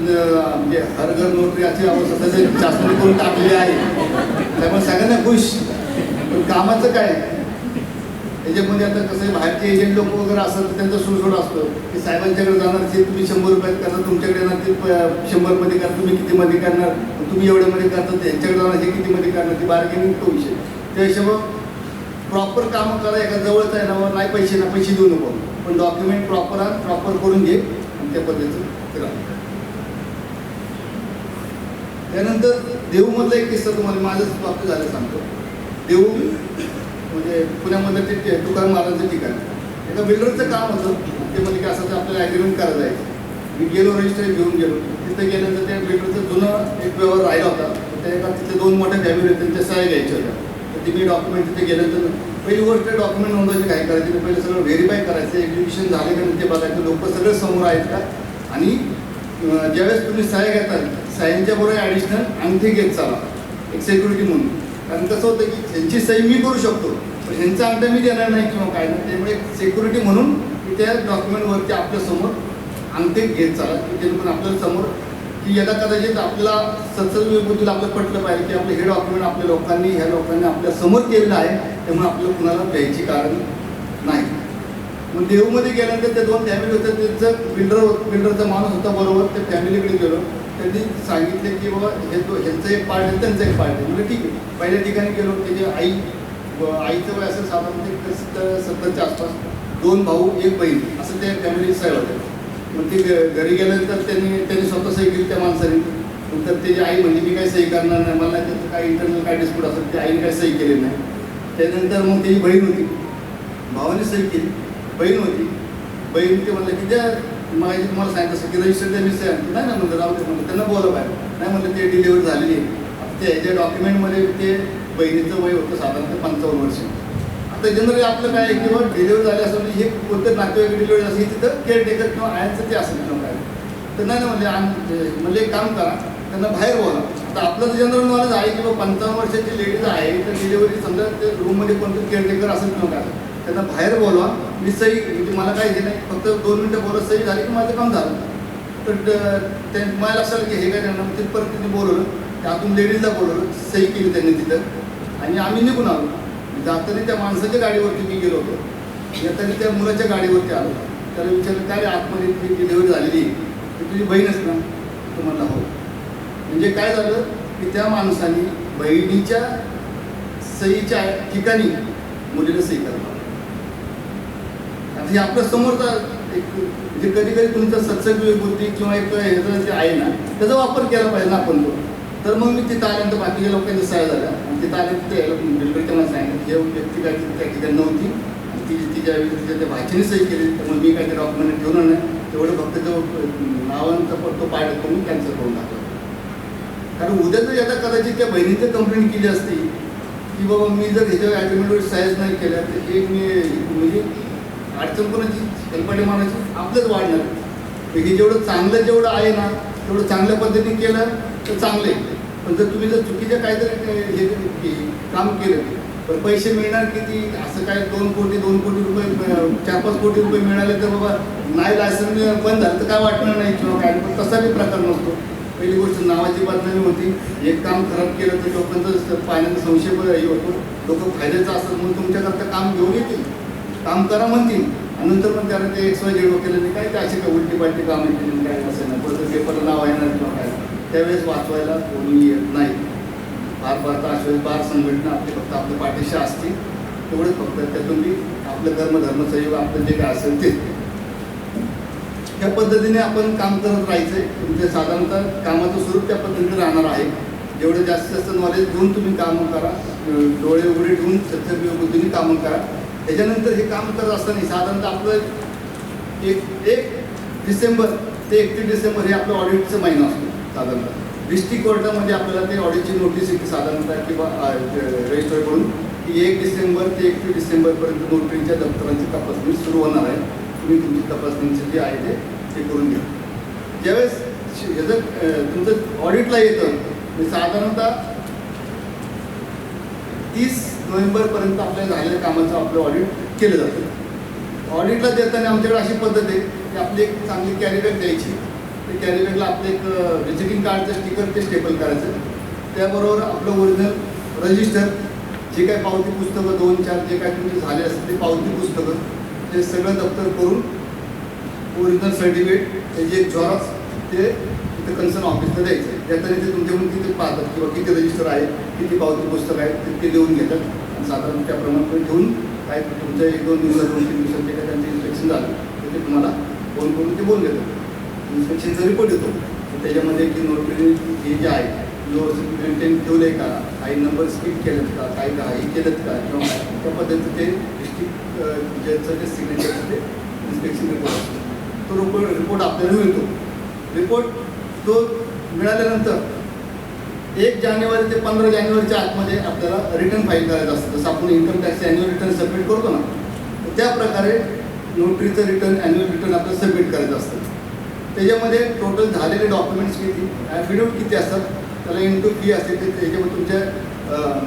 म्हणजे हर घर नोटरी अशी अवस्था सध्या शासनाने करून टाकलेली आहे, त्यामुळे सगळ्यांना खुश. पण कामाचं काय त्याच्यामध्ये आता कसं आहे, बाहेरचे एजंट लोक वगैरे असतात तर त्यांचा सुळसोड असतो की साहेबांच्याकडे जाणार ते तुम्ही 100 रुपयात करणार, तुमच्याकडे येणार ते 100मध्ये करणार, तुम्ही कितीमध्ये करणार, तुम्ही एवढ्यामध्ये करतात यांच्याकडे जाणार हे कितीमध्ये करणार, ती बार्गेनिंग तो विषय. त्या हिशोबात प्रॉपर कामं करा. एका जवळच आहे ना, नाही पैसे देऊ नको, पण डॉक्युमेंट प्रॉपर करून घे आणि त्या पद्धतीचं करा. त्यानंतर देऊमधला एक किस्सा तुम्हाला माझ्याच बाबतीत झालं सांगतो. देऊ म्हणजे पुण्यामधलं ते तुकाराम महाराजांचं ठिकाण, एका बिल्डरचं काम होतं. ते म्हणजे की असं आपल्याला ॲग्रीमेंट करायला जायचं. मी गेलो, रजिस्टर घेऊन गेलो. तिथं गेल्यानंतर त्या बिल्डरचं जुनं एक व्यवहार राहिला होता. त्या एका तिथे 2 मोठ्या फॅमिली त्यांच्या सह्या घ्यायच्या होत्या. तर ती मी डॉक्युमेंट तिथे गेल्यानंतर पहिली गोष्ट डॉक्युमेंट नोंदवायची काय करायची, पहिलं सगळं व्हेरीफाय करायचं, एक्झिक्युशन झाले का ते बघायचं, लोक सगळे समोर आहेत का. आणि ज्यावेळेस तुम्ही सह्या घेताल सह्यांच्या बरोबर ॲडिशनल अंगठी घेत चाला एक सिक्युरिटी म्हणून. कारण कसं होतं की ह्यांची सही मी करू शकतो पण ह्यांचा अंगठा मी देणार नाही किंवा काय नाही, त्यामुळे सिक्युरिटी म्हणून की त्या डॉक्युमेंटवरती आपल्यासमोर अंगठे घेत चाला की जेणेकरून आपल्या समोर की यदा कदाचित आपल्याला सत्सविभूतीला आपलं पटलं पाहिजे की आपलं हे डॉक्युमेंट आपल्या लोकांनी ह्या लोकांनी आपल्या समोर केलेलं आहे, त्यामुळे आपल्याला कुणाला द्यायची कारण नाही. मग देऊमध्ये गेल्यानंतर त्या 2 फॅमिली होत्या, त्यांचं बिल्डरचा माणूस होता बरोबर. त्या फॅमिलीकडे गेलो, त्यांनी सांगितले की बाबा ह्यांचं एक पार्ट आहे त्यांचं एक पार्ट आहे. म्हणजे ठीक आहे. पहिल्या ठिकाणी गेलो, त्याची आईचं वय असेल साधारण 70च्या आसपास, 2 भाऊ 1 बहीण असं त्या फॅमिली साहेब होत्या. मग ते घरी गेल्यानंतर त्यांनी स्वतः सही केली त्या माणसाने. नंतर त्याची आई म्हणजे मी काही सही करणार नाही, मला त्याचं काय इंटरनल काय डिस्प्यूट असेल ते आईने काही सही केली नाही. त्यानंतर मग त्याची बहीण होती, भावाने सही केली, बहीण होती, बहीण ते म्हणलं की त्या मग तुम्हाला सांगितलं असं की रजिस्टर द्या, मी सही आणतो. नाही ना म्हणलं राहू दे म्हणलं, त्यांना बोला बाहेर. नाही म्हणलं ते डिलिव्हरी झालेली आहे. आता ह्याच्या डॉक्युमेंटमध्ये ते बहिणीचं वय होतं साधारणतः 55 वर्ष. आता जनरली आपलं काय आहे किंवा डिलिव्हरी झाली असं म्हणजे हे कोणतं नातेवाईक डिलिव्हरी असेल तिथं केअरटेकर किंवा आयचं ते असेल किंवा काय. तर नाही म्हणजे एक काम करा, त्यांना बाहेर बोला. आता आपलं तर जनरल नॉलेज आहे की बाबा 55 वर्षाची लेडीज आहे तर डिलिव्हरी समजा ते रूममध्ये कोणतं केअरटेकर असेल किंवा काय, त्यांना बाहेर बोलवा. मी सही म्हणजे मला काही हे नाही, फक्त 2 मिनटं बोलत सही झाली की माझं काम झालं. तर ते मला लक्षात की हे काय त्यांना तिथपर्यंत तिने बोलवलं, त्यातून लेडीजला बोलवलं, सही केली त्यांनी तिथं आणि आम्ही निघून आलो. जाताना त्या माणसाच्या गाडीवरती मी गेलो होतो, येताना त्या मुलाच्या गाडीवरती आलो. त्याला विचारलं काय आतमध्ये ती डिलिव्हरी झालेली ती तुझी बहीणच ना? तो म्हणला हो. म्हणजे काय झालं की त्या माणसाने बहिणीच्या सहीच्या ठिकाणी मुलीला सही करणार. आता हे आपल्या समोरचा एक म्हणजे कधी कधी तुमचं सत्संग बुद्धी किंवा एक ह्याचं जे आहे ना त्याचा वापर केला पाहिजे ना आपण तो. तर मग मी तिथं आल्यानंतर बाकीच्या लोकांनी सहाय्य झाल्या आणि तिथं आल्यानंतर बिल्डर त्यांना सांगितलं हे व्यक्ती काय त्या ठिकाणी नव्हती आणि ती तिच्या त्या भाचीने सही केली. तर मग मी काही डॉक्युमेंट ठेवणार नाही, तेवढं फक्त जो नावांचा तो पाठ करून कॅन्सल करून टाकला. कारण उद्या जर याचा कदाचित त्या बहिणीचं कंप्लेंट केली असती की बाबा मी जर ह्याच्या ॲग्रीमेंटवर साईज नाही केल्या तर हे मी म्हणजे अडचण कोणाची हेलपाटे मारायची आपलंच वाढणार. हे जेवढं चांगलं जेवढं आहे ना तेवढं चांगल्या पद्धतीने केलं तर चांगले. पण जर तुम्ही जर चुकीच्या काहीतरी हे काम केलं पण पैसे मिळणार किती असं काय 2 कोटी रुपये 4-5 कोटी रुपये मिळाले तर बाबा नाही लायसन बंद झालं तर काय वाटणार नाही किंवा काय. पण तसा बी प्रकार नसतो. पहिली गोष्ट नावाची बदनामी होती. एक काम खराब केलं तर लोकांचं पाण्याचा संशय हे होतो. लोक फायद्याचं असतात म्हणून तुमच्याकरता काम घेऊन येतील, काम करा म्हणतील आणि नंतर पण त्याला ते XYZ केलं नाही काय ते असे काय उलटी पालटी काम येतील काय असं नाही. परत पेपरला नाव येणार किंवा काय त्यावेळेस वाचवायला कोणी येत नाही. फार बार संघटना आपली फक्त आपल्या पाठीशी असतील तेवढंच फक्त त्यातून बी आपलं धर्मसहयोग आपलं जे काय असेल ते त्या पद्धतीने आपण काम करत राहायचं. तुमचे साधारणतः कामाचं स्वरूप त्या पद्धतीने राहणार आहे. जेवढं जास्तीत जास्त नॉलेज घेऊन तुम्ही कामं करा, डोळे उघडे ठेवून सत्संग बुद्धीने कामं करा. त्याच्यानंतर हे काम करत असताना साधारणतः आपलं 1 डिसेंबर ते 31 डिसेंबर हे आपलं ऑडिटचा महिना असतो. साधारणतः डिस्ट्रिक्ट कोर्टामध्ये आपल्याला ते ऑडिटची नोटीस येते साधारणतः किंवा रजिस्टरकडून की 1 डिसेंबर ते 31 डिसेंबरपर्यंत नोटरीच्या दप्तरांची तपासणी सुरू होणार आहे. तुम्ही तुमची तपासणीचे जे आहे ते करून घ्या. ज्यावेळेस ह्याचं तुमचं ऑडिटला येतं साधारणतः 30 नोव्हेंबरपर्यंत आपल्या झालेल्या कामाचं आपलं ऑडिट केलं जातं. ऑडिटला देताना आमच्याकडे अशी पद्धत आहे की आपली एक चांगली कॅरीबॅग द्यायची. ते कॅरीबॅगला आपलं एक व्हिजिटिंग कार्डचं स्टिकर ते स्टेपल करायचं. त्याबरोबर आपलं ओरिजिनल रजिस्टर जे काही पावती पुस्तकं 2-4 जे काही तुमचे झाले असतील ते पावती पुस्तकं ते सगळं दप्तर करून ओरिजिनल सर्टिफिकेट त्याची एक झेरॉक्स ते तिथे कन्सर्न ऑफिसला द्यायचं. त्यातून ते तुमच्याकडून किती पाहतात किंवा किती रजिस्टर आहे किती पावती पुस्तक आहेत ते देऊन घेतात आणि साधारण त्याप्रमाणे ठेवून काय तुमच्या 1-2 दिवसात 2-3 दिवसात जे काय त्यांचं इन्स्पेक्शन झालं तर ते तुम्हाला फोन करून ते बोलून घेतात. इन्स्पेक्शनचा रिपोर्ट येतो त्याच्यामध्ये की नोटरी हे जे आहे व्यवस्थित मेंटेन ठेवलं आहे का, काही नंबर स्किप केलेत का, काही काही केलेत का किंवा त्या पद्धतीचं ते डिस्ट्रिक्ट जजचं जे सिग्नेचरचं ते इन्स्पेक्शन रिपोर्ट असतो. तो रिपोर्ट आपल्याला मिळतो. रिपोर्ट तो मिळाल्यानंतर 1 जानेवारी ते 15 जानेवारीच्या आतमध्ये आपल्याला रिटर्न फाईल करायचं असतं. जसं आपण income tax annual return submit करतो ना तर त्या प्रकारे नोटरीचं रिटर्न ॲन्युअल रिटर्न आपल्याला सबमिट करायचं असतं. त्याच्यामध्ये टोटल झालेले डॉक्युमेंट्स किती, ॲफिडेविट किती असतात, त्याला इंटू फी असते. ते त्याच्यामध्ये तुमच्या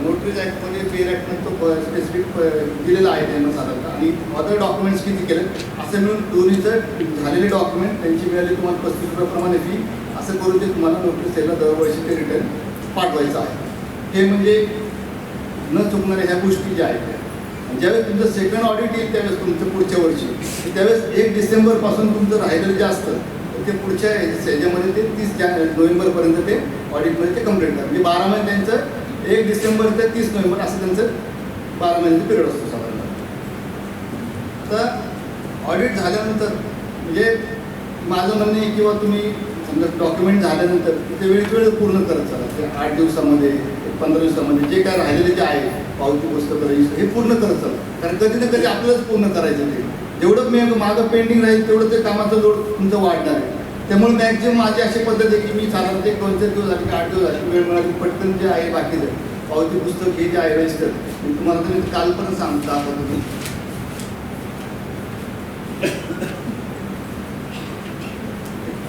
नोटरीज ॲक्टमध्ये पेर ॲक्टमध्ये तो स्पेसिफिक दिलेला आहे त्यांना साधारणतः. आणि अदर डॉक्युमेंट्स किती केले असं मिळून दोन्हीचं झालेले डॉक्युमेंट त्यांची मिळाली तुम्हाला 35 रुपयाप्रमाणे फी असं करून ते तुम्हाला नोटरी सेलला दरवर्षी ते रिटर्न पाठवायचं आहे. हे म्हणजे न चुकणाऱ्या ह्या गोष्टी ज्या आहेत. ज्यावेळेस तुमचं सेकंड ऑडिट येईल त्यावेळेस तुमचं पुढच्या वर्षी त्यावेळेस 1 डिसेंबरपासून तुमचं राहिलेलं जे असतं ते पुढच्या ह्याच्यामध्ये ते 30 नोव्हेंबरपर्यंत ते ऑडिटमध्ये ते कंप्लीट करतात. म्हणजे 12 महिने त्यांचं 1 डिसेंबर ते 30 नोव्हेंबर असं त्यांचं 12 महिन्याचं पिरियड असतो साधारणतः. तर ऑडिट झाल्यानंतर म्हणजे माझं म्हणणं आहे किंवा तुम्ही समजा डॉक्युमेंट झाल्यानंतर ते वेळ पूर्ण करत चला. ते 8 दिवसामध्ये 15 दिवसामध्ये जे काय राहिलेले जे आहे पावती पुस्तकं रजिस्टर हे पूर्ण करत चला. कारण कधी ना कधी आपल्यालाच पूर्ण करायचं ते. जेवढं मागं पेंडिंग राहील तेवढं ते कामाचा लोड तुमचं वाढणार आहे. त्यामुळे मॅक्झिमम माझी अशी पद्धत आहे की मी साधारणतः 2-4 दिवस झाले की 8 दिवस झाले वेळ मिळाली पटकन जे आहे बाकीचं पावती पुस्तक हे जे आहे रजिस्टर मी तुम्हाला तर मी काल पण सांगता तुम्ही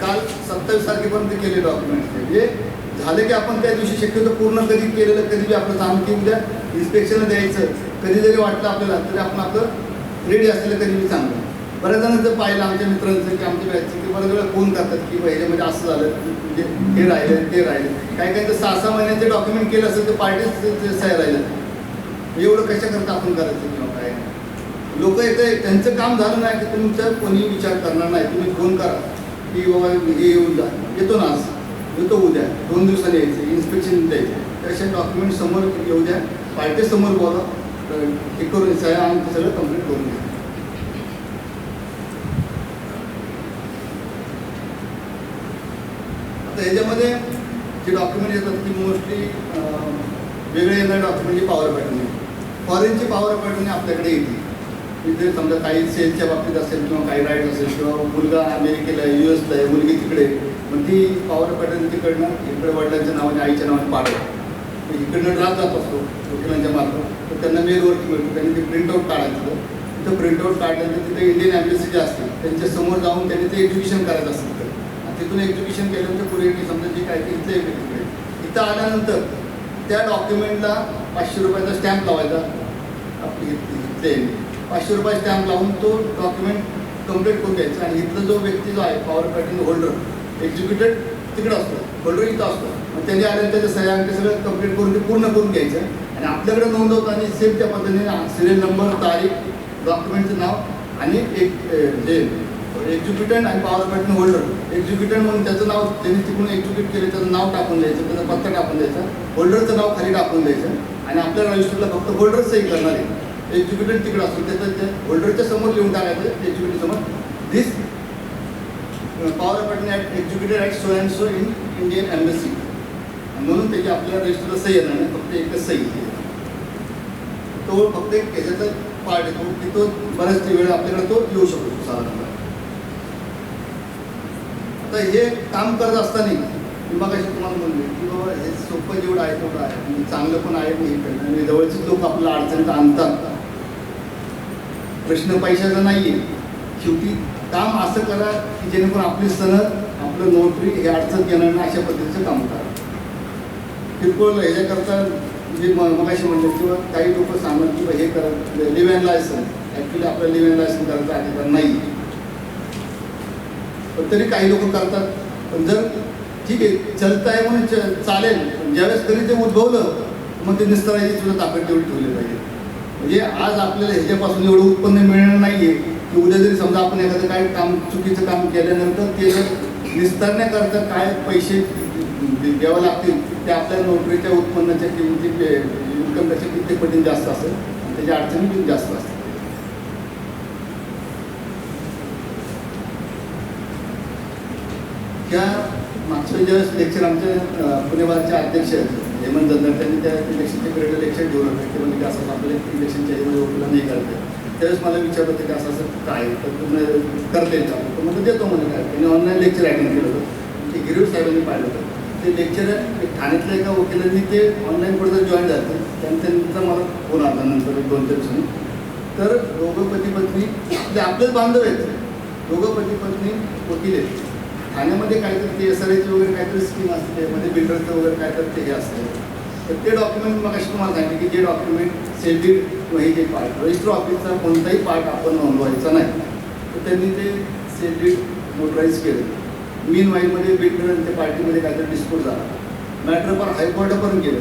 काल 27 तारखेपर्यंत केले डॉक्युमेंट म्हणजे झालं की आपण त्या दिवशी शक्यतो पूर्ण कधी केलेलं कधी बी आपलं काम की उद्या इन्स्पेक्शनला द्यायचं कधी जरी वाटलं आपल्याला तरी आपण आपलं रेडी असलेलं कधी बी चांगलं. बऱ्याच जणांचं पाहिलं आमच्या मित्रांचं की आमच्या बॅचचं की बऱ्याच वेळा फोन करतात की ह्याच्यामध्ये असं झालं म्हणजे हे राहिलं ते राहिलं काही काही तर 6-6 महिन्याचे डॉक्युमेंट केलं असेल तर पार्टीच सह्या राहिलं एवढं कशा करता आपण करायचं किंवा काय. लोक येतं त्यांचं काम झालं नाही की तुमचं कोणी विचार करणार नाही. तुम्ही फोन करा की बाबा हे येऊन जा येतो ना आज येतो उद्या 2 दिवसांनी यायचं इन्स्पेक्शन द्यायचं त्याच्या डॉक्युमेंट समोर येऊ द्या पार्टीसमोर बोला हे करून सह्या आम्ही सगळं कंप्लीट करून द्या. आता ह्याच्यामध्ये जे डॉक्युमेंट येतात ती मोस्टली वेगळे येणारे डॉक्युमेंट जे पॉवर पॅटर्न फॉरेनची पॉवर पॅटर्न आपल्याकडे येते. तिथे समजा काही सेलच्या बाबतीत असेल किंवा काही राईट असेल किंवा मुलगा अमेरिकेला आहे US ला आहे मुलगी तिकडे मग ती पॉवर पॅटर्न तिकडनं इकडे वडिलांच्या नावाने आईच्या नावाने पाठवतो इकडनं ड्राफ्ट जात असतो वकिलांच्या मार्फत तर त्यांना मेलवरती मिळतो त्यांनी ते प्रिंटआउट काढायचं. तिथं प्रिंटआउट काढल्यानंतर तिथे इंडियन एम्बेसी जे असते त्यांच्या समोर जाऊन त्यांनी ते एक्झिक्युशन करायचं असतं. तिथून एक्झिक्युशन केल्यानंतर पुढे समजा जे काय ते इथलं तिकडे इथं आल्यानंतर त्या डॉक्युमेंटला 500 रुपयाचा स्टॅम्प लावायचा. आपली इथले 500 रुपये स्टॅम्प लावून तो डॉक्युमेंट कम्प्लीट करून घ्यायचा आणि इथला जो व्यक्ती जो आहे पॉवर पॅटर्न होल्डर एक्झिक्युटेड तिकडं असतो होल्डर इथं असतो मग त्यांनी आल्यानंतर त्याचं सह्या ते सगळं कम्प्लीट करून ते पूर्ण करून घ्यायचं आणि आपल्याकडे नोंदवताना सेम त्या पद्धतीने सिरियल नंबर तारीख डॉक्युमेंटचं नाव आणि एक जे एक्झिक्युटंट आणि पॉवर पॅटर्न होल्डर एक्झिक्युटंट म्हणून त्याचं नाव त्यांनी तिकडून एक्झिक्यूट केलं त्याचं नाव टाकून द्यायचं त्याचा पत्ता टाकून द्यायचा होल्डरचं नाव खाली टाकून द्यायचं आणि आपल्या रजिस्टरला फक्त होल्डर सही करणार आहे. एक्झिक्युटंट तिकडं असतो त्याचं त्या होल्डरच्या समोर लिहून टाकायचं एक्झिक्युटिव्ह समोर this power pattern at executed at so and so in Indian embassy म्हणून त्याची आपल्या रजिस्टरला सही येणार नाही फक्त एकच सही तो फक्त एक ह्याच्याचा पार्ट येतो की तो बऱ्याच वेळ आपल्याकडे तो येऊ शकतो साधारणतः. आता हे काम करत असताना मी मग अशी तुम्हाला म्हणले की बाबा हे सोपं जेवढं आहे तेवढं आहे म्हणजे चांगलं पण आहे आणि जवळचेच लोक आपल्या अडचणीत आणतात. प्रश्न पैशाचा नाही आहे शेवटी काम असं करा की जेणेकरून आपली सनद आपलं नोटरी हे अडचण येणार नाही अशा पद्धतीचं काम करा. किरकोळ ह्याच्याकरता म्हणजे मगाशी म्हणलं किंवा काही लोक सांगतात की हे करा लिव्ह अँड लायसन ॲक्च्युली आपल्याला लिव्ह अँड लायसन करायचा अधिकार नाही पण तरी काही लोक करतात. पण जर ठीक आहे चलत आहे म्हणून चालेल ज्यावेळेस कधी ते उद्भवलं मग ते निस्तरायची सुद्धा ताकद तेवढी ठेवली पाहिजे. म्हणजे आज आपल्याला ह्याच्यापासून एवढं उत्पन्न मिळणार नाही आहे की उद्या जरी समजा आपण एखादं काय काम चुकीचं काम केल्यानंतर ते निस्तारण्याकरता काय पैसे द्यावं लागतील ते आपल्या नोकरीच्या उत्पन्नाच्या किमती इन्कम टॅक्सच्या किती पटीने जास्त असेल आणि त्याच्या अडचणी पण जास्त असतात. त्या मागच्या ज्यावेळेस लेक्चर आमच्या पुणेबारचे अध्यक्ष हेमंत जंदर त्यांनी त्या इलेक्शनचे पिरियड लेक्चर घेऊन होते की म्हणजे असं आपल्याला इलेक्शनच्या ह्याच्यामध्ये वकिला नाही करते त्यावेळेस मला विचारलं होतं की असं काय तर तुम्ही करता येईल का तर मला देतो म्हणे काय त्यांनी ऑनलाईन लेक्चर अटेंड केलं होतं ते गिरीव साहेबांनी पाहिलं होतं ते लेक्चर ठाण्यातल्या एका वकिलांनी ते ऑनलाईन पुढे जॉईन झालं त्यांचा मला फोन आला नंतर 2-3 दिवसांनी. तर दोघं पती पत्नी ते आपलेच बांधव आहेत दोघं पती पत्नी वकील आहेत. ठाण्यामध्ये काहीतरी ते SRAची वगैरे काहीतरी स्कीम असते त्यामध्ये बिल्डरचं वगैरे काहीतरी ते हे असतं तर ते डॉक्युमेंट मग अशी तुम्हाला सांगितलं की जे डॉक्युमेंट सेल्डीड हे जे पार्ट रजिस्टर ऑफिसचा कोणताही पार्ट आपण नोंदवायचा नाही तर त्यांनी ते सेल्डीड नोटराईज केलं. मीन वाईलमध्ये बिल्डर आणि त्या पार्टीमध्ये काहीतरी डिस्प्यूट झाला मॅटर पण हायकोर्टापर्यंत गेलं.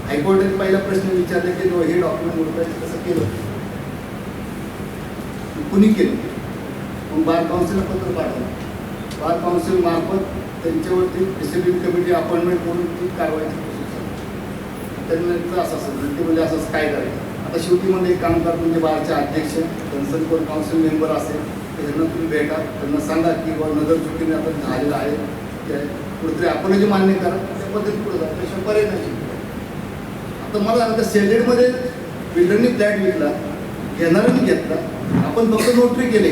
हायकोर्टाने पहिला प्रश्न विचारला की हे डॉक्युमेंट नोटराईज कसं केलं कुणी केलं मग बार काउन्सिलला पत्र पाठवलं. बार काउन्सिल मार्फत त्यांच्यावरती डिसिप्लिन कमिटी अपॉइंटमेंट करून ती कारवाईची प्रोसेस झाली. त्यांना असं असेल ते म्हणजे असंच काय करायचं. आता शेवटी म्हणजे एक काम करतो म्हणजे बारचे अध्यक्ष कन्सर्न कोर्ट काउन्सिल मेंबर असेल तर त्यांना तुम्ही भेटा त्यांना सांगा की बाबा नजर चुकीने आता झालेलं आहे गोष्टी आहेत. कुठेतरी आपण जे मान्य करा त्या पद्धतीने पुढे जाऊ, त्याशिवाय पर्याय नाही. आता मला आता सेलेडमध्ये बिल्डरनी फ्लॅट विकला, घेणाऱ्यांनी घेतला, आपण फक्त नोटरी केले,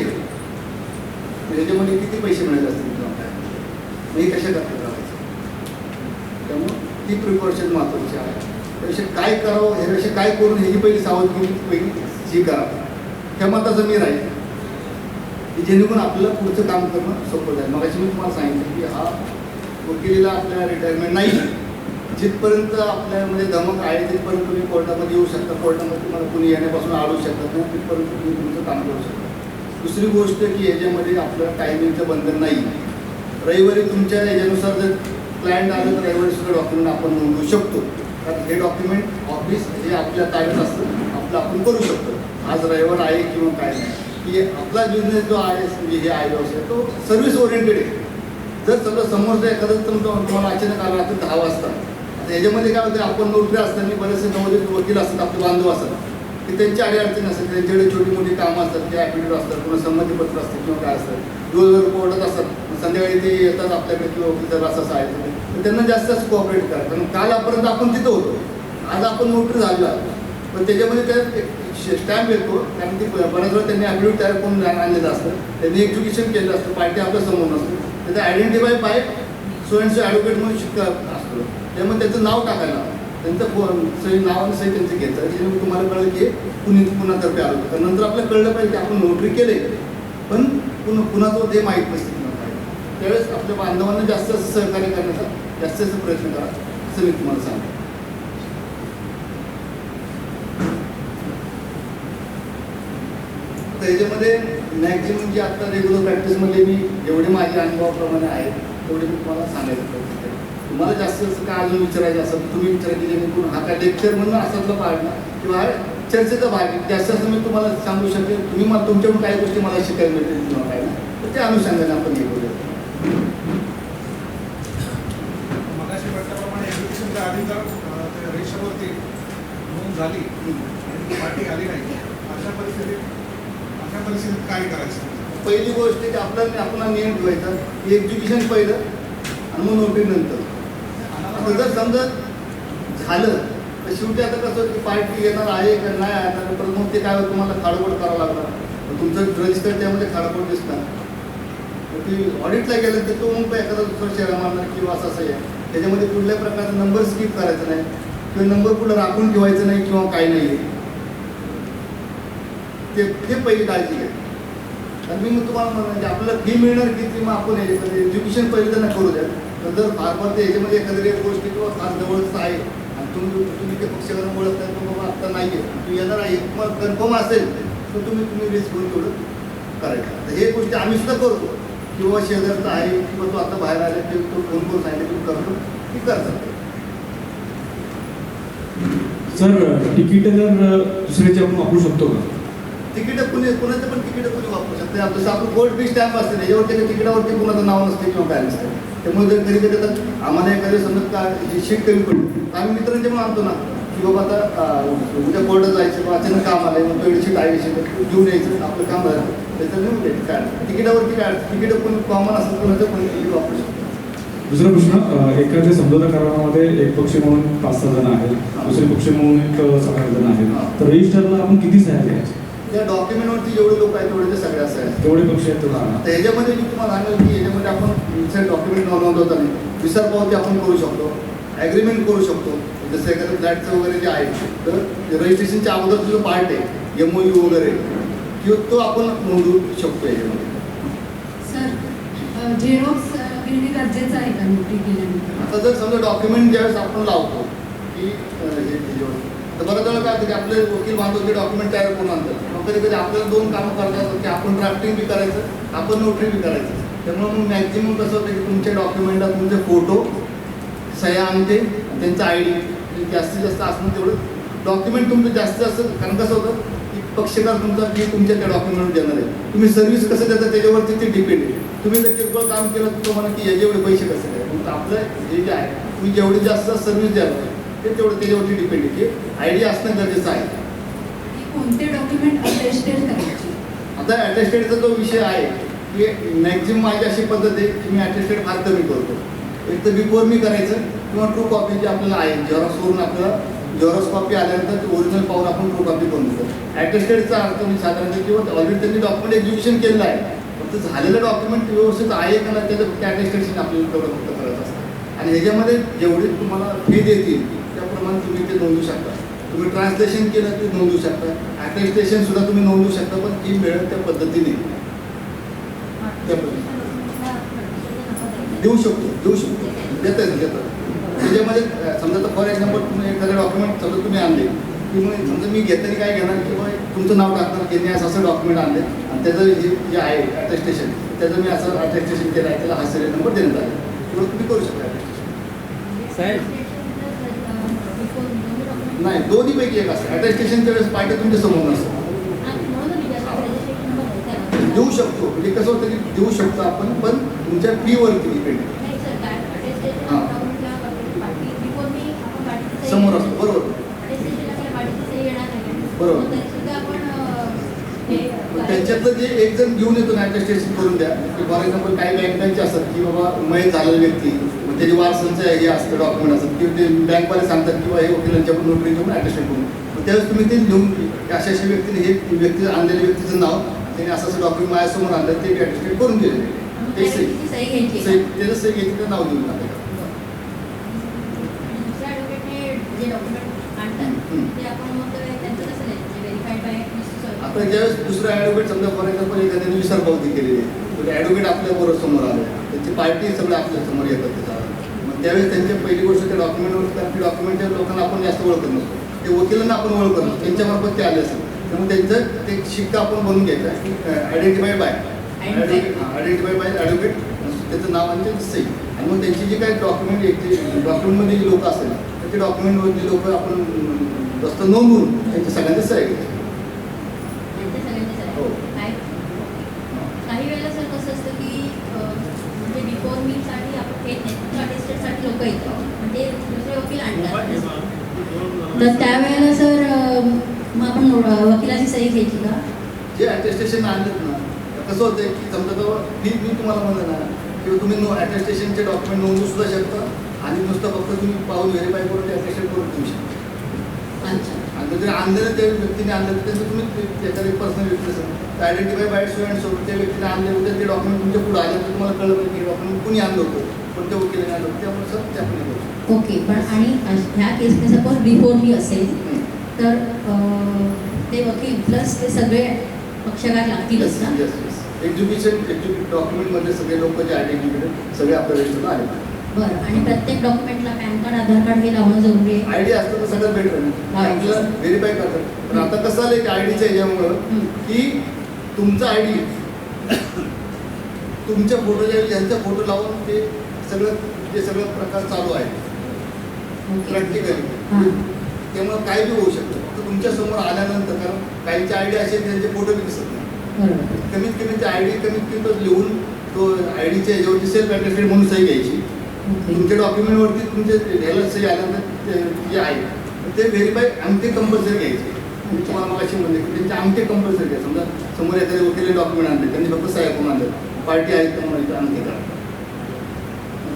याच्यामध्ये किती पैसे मिळाले असतील किंवा काय, हे कशा करता करायचं. त्यामुळे ती प्रिकॉशन महत्त्वाची आहे. त्याविषयी काय करावं, ह्याविषयी काय करून ह्याची पहिली सावधगिरी पहिली ही करावं, ह्या मताचं मी राहील की जेणेकरून आपल्याला पुढचं काम करणं सोपं जाईल. मगाशी मी तुम्हाला सांगितलं की हा वकिलीला आपल्याला रिटायरमेंट नाही. जिथपर्यंत आपल्यामध्ये धमक आहे तिथपर्यंत तुम्ही कोर्टामध्ये येऊ शकता, कोर्टामध्ये तुम्हाला कुणी येण्यापासून अडवू शकतात नाही, तिथपर्यंत तुम्ही तुमचं काम करू शकता. दुसरी गोष्ट की याच्यामध्ये आपलं टायमिंगचं बंधन नाही. रविवारी तुमच्या याच्यानुसार जर क्लायंट आलं तर रविवारी सगळं डॉक्युमेंट आपण नोंदवू शकतो. कारण हे डॉक्युमेंट ऑफिस हे आपल्या ताब्यात असतं, आपलं आपण करू शकतो. आज रविवार आहे किंवा काय नाही, की आपला बिझनेस जो आहे म्हणजे हे आहे व्यवसाय तो सर्व्हिस ओरिएंटेड आहे. जर सगळं समोरचं एखादं तुम्हाला अचानक आलं आता 10 वाजता, आता याच्यामध्ये काय होतं, आपण नोकरी असताना बरेचसे नवोदित वकील असतात, आपले बांधव असतात की त्यांची अडीअडचणी असतात, त्यांच्याकडे छोटी मोठी कामं असतात, ते ॲफिडेविट असतात, किंवा संमतीपत्र असतात किंवा काय असतात, दिवसभर कोर्टात असतात, संध्याकाळी ते येतात आपल्याकडे किंवा वकील असं आहे तर त्यांना जास्त कोऑपरेट करा. कारण कालपर्यंत आपण तिथं होतो, आज आपण नोकरी झाला पण त्याच्यामध्ये त्या स्टॅम्प येतो. कारण की बऱ्याच वेळा त्यांनी ॲफिडेविट तयार करून आणलेलं असतं, त्यांनी एज्युकेशन केलं असतं, पार्टी आपल्या समोर नसतो, त्याचं आयडेंटिफाय बाय स्टुडंटचं ॲडव्होकेट म्हणून शिक्का असतो. त्यामुळे त्याचं नाव टाकायला त्यांचं सही नाव आणि सही त्यांचं घ्यायचं, जेणेकरून तुम्हाला कळलं की पुन्हातर्फे आलो. तर नंतर आपल्याला कळलं पाहिजे की आपण नोटरी केले पण पुन्हाचं ते माहीत नसते किंवा काय. त्यावेळेस आपल्या बांधवांना जास्त सहकार्य करण्याचा जास्त प्रयत्न करा असं मी तुम्हाला सांगतो. तर याच्यामध्ये मॅक्झिमम जे आता रेग्युलर प्रॅक्टिसमध्ये मी जेवढे माझ्या अनुभवाप्रमाणे आहेत तेवढे मी तुम्हाला सांगायचं प्रयत्न करेन. तुम्हाला जास्त असं काय अजून विचारायचं असेल तुम्ही विचारा की जेणेकरून हा काय लेक्चर म्हणून असातला भाग ना किंवा चर्चेचा भाग आहे, जास्त असं मी तुम्हाला सांगू शकेन. तुम्ही मला तुमच्याकडून काही गोष्टी मला शिकायला मिळतील किंवा काय ना, तर त्या अनुषंगाने आपण हे करूया. मगाशी म्हटल्याप्रमाणे एज्युकेशनच्या आधी जर रेषावरती नोंद झाली आणि पार्टी आली नाही, अशा परिस्थितीत काय करायचं? पहिली गोष्ट की आपला नियम ठेवायचा की एज्युकेशन पहिलं आणि मग नोकरी नंतर. आता जर समजा झालं तर शेवटी आता कसं की पार्टी येणार आहे का नाही येणार, तर मग ते काय तुम्हाला खाडबोड करावं लागणार. तुमचं रजिस्टर त्यामध्ये खाडबोड दिसणार. ती ऑडिटला गेलं तर तो मग एखादा दुसरा शेअर मारणार किंवा असं आहे. त्याच्यामध्ये कुठल्या प्रकारचा नंबर स्किप करायचा नाही किंवा नंबर कुठं राखून ठेवायचं नाही किंवा काय नाही. ते पहिली काळजी घ्या. कारण मी मग तुम्हाला म्हणजे आपल्याला फी मिळणार किती मग आपण याच्यामध्ये एज्युकेशन पहिले त्यांना करू द्या. तर जर फार ते याच्यामध्ये एखादी एक गोष्टी किंवा फार जवळच आहे आणि तुम्ही ते पक्षाकडून ओळखताय तो बाबा आत्ता नाही आहे, तुम्ही येणार आहे तुम्हाला कन्फर्म असेल तर तुम्ही रिस्क घेऊन तेवढं करायचं. तर हे गोष्टी आम्ही सुद्धा करतो किंवा शेजारचा आहे किंवा तो आता बाहेर आला की तो फोन करून सांगितलं तुम्ही करतो की करतात. सर तिकीट जर दुसऱ्याची आपण वापरू शकतो का? तिकीटं कुणाचं पण तिकीटं कुणी वापरू शकते. जसं आपलं कोर्ट फी स्टॅम्प असते त्याच्यावरती त्या तिकिटावरती कुणाचं नाव नसते किंवा काय नसतं. त्यामुळे जर कधी कधी आता आम्हाला एखाद्या समजा का शीट कमी पडली आम्ही मित्रांचे पण आणतो ना की बाबा आता उद्या कोर्टात जायचं किंवा अचानक काम आलं मग तो शीट आहे शीट घेऊन यायचं आपलं काम झालं त्याचं नेऊन द्यायचं. काय तिकिटावरती काय तिकीटं कोणी कॉमन असेल कुणाचं पण तिकीट वापरू शकतो. दुसरा प्रश्न, एखाद्या समझोता करारामध्ये एक पक्ष म्हणून 5-6 जण आहेत, दुसरे पक्ष म्हणून एक 7-8 जण आहेत, तर रजिस्टरला आपण किती सह्या द्यायच्या? त्या डॉक्युमेंटवरती जेवढे लोक आहेत तेवढे ते सगळे असं आहे. तेवढे पक्ष आहेत तेवढा. तर ह्याच्यामध्ये मी तुम्हाला सांगेल की याच्यामध्ये आपण डॉक्युमेंट नोंदवताना विसरपावती आपण करू शकतो, ॲग्रीमेंट करू शकतो. जसं एखादं फ्लॅटचं वगैरे जे आहे तर रजिस्ट्रेशनच्या अगोदरचा जो पार्ट आहे MOU वगैरे किंवा तो आपण नोंदवू शकतो याच्यामध्ये. सर झेरॉक्स घेणे गरजेचं आहे का नोटरी केल्यानंतर? आता जर समजा डॉक्युमेंट ज्यावेळेस आपण लावतो की हे त्याच्यावर तर बऱ्याच वेळा काय होतं की आपले वकील बांधव ते डॉक्युमेंट तयार करून आणतात. मग कधी कधी आपल्याला 2 कामं करता येतात की आपण ड्राफ्टिंग बी करायचं आपण नोटरी बी करायचं. त्यामुळे मग मॅक्झिमम कसं होतं की तुमच्या डॉक्युमेंटला तुमचे फोटो सह्या आणते त्यांचं ID जास्तीत जास्त असणं तेवढं डॉक्युमेंट तुमचं जास्त असतं. कारण कसं होतं की पक्षकार तुमचा की तुमच्या त्या डॉक्युमेंटवर देणार आहे. तुम्ही सर्व्हिस कसं देता त्याच्यावरती ते डिपेंड आहे. तुम्ही जर किरकोळ काम केलं तर तुम्हाला की याचे एवढे पैसे कसे काय. मग आपलं हे जे आहे तुम्ही जेवढी जास्त सर्व्हिस द्याल ते तेवढं त्याच्यावरती डिपेंड आहे की ID असणं गरजेचं आहे. कोणते डॉक्युमेंट अटेस्टेड करायचे? आता अटेस्टेडचा जो विषय आहे की मॅक्झिमम माझी अशी पद्धत आहे की मी अटेस्टेड फार कमी करतो. एक तर बिफोर मी करायचं किंवा ट्रू कॉपी जी आपल्याला आहे झेरॉक्सवरून आपल्याला झेरॉक्स कॉपी आल्यानंतर ओरिजिनल पाहून आपण ट्रू कॉपी करून देतो. अटेस्टेडचा अर्थ मी साधारणतः किंवा ऑलरेडी त्यांनी डॉक्युमेंट एक्झिक्युशन केलेलं आहे, फक्त झालेलं डॉक्युमेंट व्यवस्थित आहे का नाही त्याचं फक्त अटेस्टेशन आपल्याला तेवढं फक्त करायचं असतं. आणि ह्याच्यामध्ये जेवढे तुम्हाला फी देतील त्याप्रमाणे तुम्ही ते नोंदवू शकता. तुम्ही ट्रान्सलेशन केलं ते नोंदवू शकता, अटेस्टेशन सुद्धा तुम्ही नोंदवू शकता, पण ती मिळेल त्या पद्धतीने देऊ शकतो देतात. त्याच्यामध्ये समजा तर फॉर एक्झाम्पल तुम्ही एखादं डॉक्युमेंट समजा तुम्ही आणले की मग समजा मी घेताना काय घेणार की बाबा तुमचं नाव टाकणार की मी असं डॉक्युमेंट आणले आणि त्याचं जे आहे अटेस्टेशन त्याचं मी असं अटेस्टेशन केलं आहे, त्याला हा सिरियल नंबर देण्यात आला किंवा तुम्ही करू शकता अटेस्टेशन. साहेब नाही, दोन्हीपैकी एक असतं. अटेस्टेशनच्या वेळेस पार्टी तुमच्या समोर नसतं. देऊ शकतो म्हणजे कसं होतं की देऊ शकतो आपण, पण तुमच्या फीवरती डिपेंड समोर असतो. बरोबर बरोबर. पण त्याच्यातलं जे एक जण घेऊन येतो ना अटेस्टेशन करून द्या की फॉर एक्झाम्पल काही बँकांचे असतात की बाबा मयत झालेला व्यक्ती त्याचे वारसांचं हे असतं डॉक्युमेंट असतात किंवा ते बँकवाले सांगतात किंवा हे वकिलांच्याकडून नोटरी घेऊन अटेस्टेड करून त्यावेळेस तुम्ही ते लिहून अशा अशा व्यक्तीने हे व्यक्ती आणलेल्या व्यक्तीचं नाव त्याने असं डॉक्युमेंट माझ्यासमोर आणलं ते अटेस्टेड करून दिले ते त्याचं सही घ्यायची तर नाव देऊन टाकायचं. आता ज्यावेळेस दुसरा ॲडव्होकेट समजा फॉर एक्झाम्पल एखाद्याने विसरपावती केलेली आहे तर ॲडव्होकेट आपल्याबरोबर समोर आले त्यांची पार्टी सगळं आपल्या समोर येतात त्याच्यावर मग त्यावेळेस त्यांची पहिली गोष्ट त्या डॉक्युमेंटवर कारण की डॉक्युमेंटच्या लोकांना आपण जास्त ओळखत नसतो, ते वकिलांना आपण ओळखत नसतो, त्यांच्यामार्फत ते आले असेल त्यामुळे त्यांचं ते शिक्का आपण बनवून घ्यायचा आयडेंटिफाय बाय ॲडव्होकेट त्याचं नाव आणि त्याचं सही आणि मग त्यांची जी काही डॉक्युमेंटमध्ये जी लोक असेल तर ते डॉक्युमेंटवरती लोक आपण जास्त नोंदवून त्यांच्या सगळ्यांचं सही घ्यायचं. काही वेळेला सर कसं असतं की म्हणजे बिफोर मीसाठी आपण घेत नाही अटेस्टेडसाठी लोक येतात म्हणजे दुसरे वकील आणतात तर त्यावेळेला सर मग आपण वकिलाची सही घ्यायची का? जे अटेस्टेशन आणलेत ना कसं होतं की समजा तो मी तुम्हाला म्हणलं ना किंवा तुम्ही अटेस्टेशनचे डॉक्युमेंट नोंदवू सुद्धा शकता आणि नुसतं फक्त तुम्ही पाहून व्हेरीफाय करून ते अटेस्टेड करून देऊ शकता. आणि जर आणलेलं त्या व्यक्तीने आणलं तर त्याचं तुम्ही एखादी पर्सनल व्यक्ती असेल identify by so and so त्या व्यक्तीने आणले होते ते डॉक्युमेंट तुमच्या पुढे आले तर तुम्हाला कळलं की डॉक्युमेंट कुणी आणलं होतं कोणत्या वकिलाने आणलं होतं त्यामुळे सर त्या पण करू. ओके पण आणि ह्या केसने सपोज बिफोर ही असेल तर ते वकील प्लस ते सगळे पक्षकार लागतीलच ना? एक्झिक्युशन डॉक्युमेंटमध्ये सगळे लोक जे आयडेंटिफाय सगळे आपल्या रजिस्टरला आले. बरं आणि प्रत्येक डॉक्युमेंटला पॅन कार्ड आधार कार्ड हे लावणं जरुरी आहे? आयडी असतं तर सगळं बेटर आहे आपल्याला व्हेरीफाय करतात. पण आता कसं आलं की आयडीच्या ह्याच्यामुळं की तुमचा आयडी तुमच्या फोटो ज्यांचा फोटो लावून ते सगळं प्रकार चालू आहे प्रॅक्टिकली त्यामुळे काय बी होऊ शकतं. फक्त तुमच्या समोर आल्यानंतर कारण काहींची आयडी असेल त्यांचे फोटो बी दिसत नाही कमीत कमी ते आयडी कमीत कमी तो लिहून तो आयडीच्या ह्याच्यावरती सेल्फ अटेस्टेड म्हणून सही घ्यायची. तुमच्या डॉक्युमेंटवरती तुमचे ह्याला सही आल्यानंतर जे आहे ते व्हेरीफाय अंगठे कंपल्सरी घ्यायचे. मी तुम्हाला मग अशी म्हणते की त्यांचे अंगठे कंपल्सरी घ्या. समजा समोर एखाद्या वकिले डॉक्युमेंट आणले त्यांनी फक्त सह्या करून आणले पार्टी आहेत का म्हणून अंगठे करा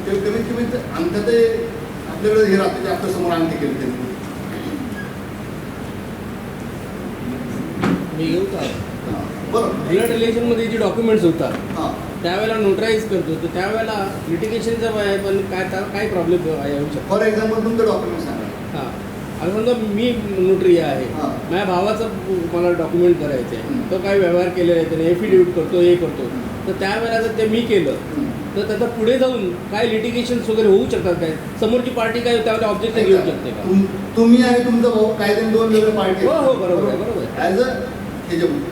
ते कमीत कमी अंगठ्यात आपल्याकडे हे राहतं ते आपल्यासमोर अंगठे केले त्यांनी. मी घेऊ का बरोबर ब्लड रिलेशनमध्ये जे डॉक्युमेंट्स होतात हां त्यावेळेला नोटराईज करतो तर त्यावेळेला लिटिगेशनचं आहे पण काय प्रॉब्लेम येऊ शकतो? फॉर एक्झाम्पल तुमचं डॉक्युमेंट सांगा. हां आता समजा मी नोटरी आहे हां. माझ्या भावाचं मला डॉक्युमेंट करायचं आहे तो काय व्यवहार केलेला आहे त्याने एफिडेविट करतो हे करतो तर त्यावेळेला जर ते मी केलं तर त्याचा पुढे जाऊन काय लिटिगेशन्स वगैरे होऊ शकतात काय? समोरची पार्टी काय त्यावेळेला ऑब्जेक्शन घेऊ शकते का? तुम्ही आणि तुमचा भाऊ कायद्याने दोन वेगळे पार्टी हो बरोबर आहे बरोबर ॲज अ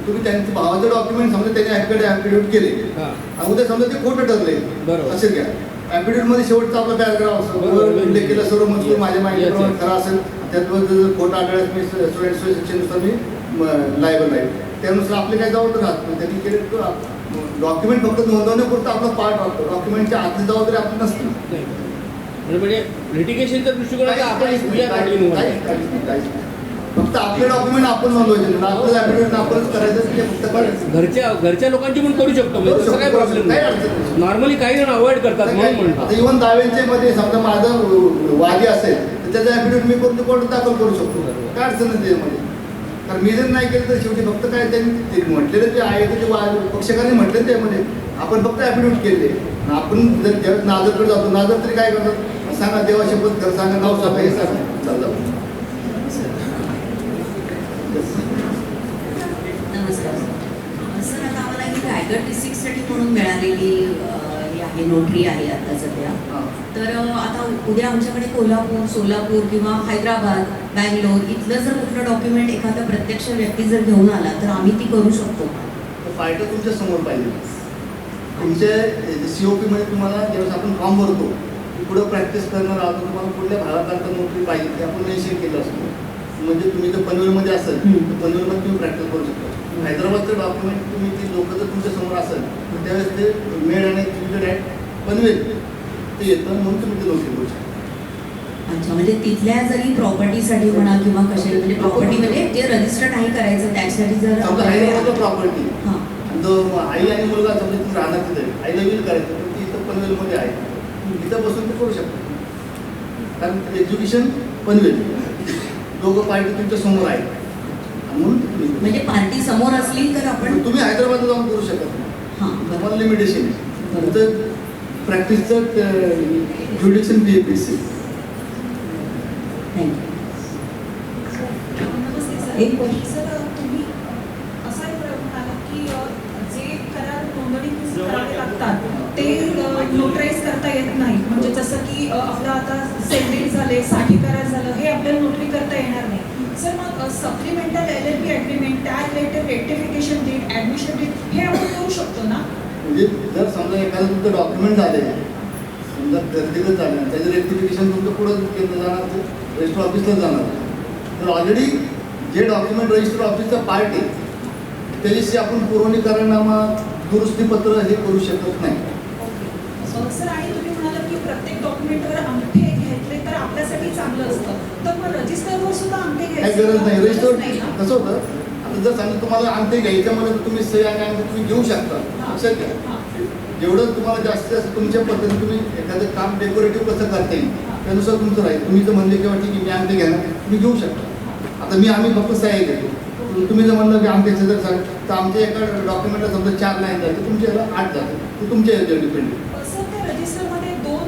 तुम्ही त्यांचं भावाचं डॉक्युमेंट समजा त्याने ॲफिडेविट केले हां आणि उद्या समजा ते खोटं ठरले बरोबर. असे घ्या ॲफिडेविट मध्ये शेवटचा आपला पॅराग्राफ बरोबर. असतो उल्लेख केला सर्व मजकूर माझ्या माहितीप्रमाणे Yes. खरा असेल त्यातमध्ये जर खोटं आढळत मी सेक्शननुसार मी लायबल आहे त्यानुसार आपले काय जबाबदारी राहत नाही. त्यांनी केले डॉक्युमेंट फक्त नोंदवण्यापुरतं आपला पार्ट वाटतो डॉक्युमेंटच्या आतली जबाबदारी आपली नसते. म्हणजे लिटिगेशनच्या दृष्टिकोनात आपण पूजा काढली नव्हती. फक्त आपले डॉक्युमेंट आपण नोंदवायचे, आपलं ॲफिडेविट आपणच करायचं, ते फक्त करायचं. घरच्या लोकांची पण करू शकतो म्हणजे तसं काय प्रॉब्लेम काही नाही. अडचण नाही. नॉर्मली काही जण अवॉइड करतात म्हणून म्हणतात. आता इव्हन दाव्यांच्या मध्ये समजा माझं वादी असेल तर त्याचं ॲफिडेविट मी कोणते कोर्टात दाखल करू शकतो, काय अडचण नाही त्याच्यामध्ये. कारण मी जर नाही केलं तर शेवटी फक्त काय त्यांनी ते म्हटलेलं जे आहे ते पक्षकारांनी म्हटलं त्यामध्ये आपण फक्त ॲफिडेविट केले. आपण जर ज्यावेळेस नाजरकडे जातो, नाजर तरी काय करतात, सांगा देवा शपथ कर, सांगा नाव सांगा, हे सांगा, चालतं. नमस्कार सर. आता आम्हाला ही रायगड डिस्ट्रिक्टसाठी म्हणून मिळालेली ही आहे नोटरी आहे आता सध्या. तर आता उद्या आमच्याकडे कोल्हापूर, सोलापूर किंवा हैदराबाद, बँगलोर इथलं जर कुठलं डॉक्युमेंट एखादा प्रत्यक्ष व्यक्ती जर घेऊन आला तर आम्ही ती करू शकतो. फायदा तुमच्या समोर पाहिजे. तुमच्या COP मध्ये तुम्हाला ज्यावेळेस आपण फॉर्म भरतो पुढं प्रॅक्टिस करणार आहोत, तुम्हाला कुठल्या भागात नोकरी पाहिजे ते आपण मेन्शन केलं असतं. म्हणजे तुम्ही जर पनवेलमध्ये असेल तर पनवेलमध्ये तुम्ही प्रॅक्टिस करू शकता. हैदराबादचं डॉक्युमेंट तुम्ही ते लोक जर तुमच्या समोर असेल तर त्यावेळेस ते मेड आणि एक्झिक्युटेड ॲट पनवेल ते येतं, म्हणून तुम्ही ते नोकरी करू शकता. अच्छा, म्हणजे तिथल्या जरी प्रॉपर्टीसाठी म्हणा किंवा कशा म्हणजे प्रॉपर्टी म्हणजे जे रजिस्टर नाही करायचं त्यासाठी जर समजा हैदराबादचं प्रॉपर्टी हां जो आई आणि मुलगा समजा तुम्ही राहणार तिथे, आईला विल करायचं तर ती इथं पनवेलमध्ये आहे, इथं बसून ते करू शकता. कारण एज्युकेशन पनवेल, दोघं पार्टी तुमच्या समोर आहे म्हणून म्हणजे पार्टी समोर असली तर आपण तुम्ही हैदराबादला जाऊन करू शकत नाही. हां तुम्हाला लिमिटेशन आहे. तर प्रॅक्टिसचं ज्युडिक्शन BAPC. थँक्यू. एक सर, तुम्ही असा एक प्रयोग म्हणाला की जे करार नोंदणीकृत करावे लागतात ते नोटराईज करता येत नाही. म्हणजे जसं की आपलं आता सेंडिंग झाले, साठी करार झालं, हे आपल्याला नोटरी करता येणार नाही. सर मग supplemental LLP agreement, tag letter, rectification deed, admission deed हे आपण करू शकतो ना? म्हणजे जर समजा एखादं तुमचं डॉक्युमेंट झाले, समजा गर्दीगत झालं, त्याचं रेक्टिफिकेशन तुमचं पुढं केलं जाणार, ते रजिस्टर ऑफिसला जाणार. तर ऑलरेडी जे डॉक्युमेंट रजिस्टर ऑफिसचा पार्ट आहे त्याच्याशी आपण पुरवणी करारनामा, दुरुस्तीपत्र हे करू शकत नाही. सर आणि तुम्ही म्हणाला की प्रत्येक डॉक्युमेंटवर अंगठे घेतले तर आपल्यासाठी चांगलं असतं, तर मग रजिस्टरवर सुद्धा अंगठे काही घ्यायची गरज नाही. रजिस्टर नाही ना? कसं होतं, आता जर समजा तुम्हाला अंगठे घ्यायच्यामध्ये तुम्ही सही आणि अंगठे तुम्ही घेऊ शकता. लक्षात घ्या, हां. जेवढं तुम्हाला जास्तीत जास्त तुमच्या पद्धतीने तुम्ही एखादं काम डेकोरेटिव्ह कसं करता येईल त्यानुसार तुमचं राहील. तुम्ही जर म्हणले किंवा ठीक आहे मी अंगठे घेणार, तुम्ही घेऊ शकता. आता आम्ही फक्त सह्या घेतो. तुम्ही जर म्हणलं की अंगठ्याचं जर सांग तर आमच्या एका डॉक्युमेंटला समजा 4 लाईन जायचं, तुमच्या याला 8 जातं. ते तुमच्या याच्यावर डिपेंड आहे. सर त्या रजिस्टरमध्ये दोन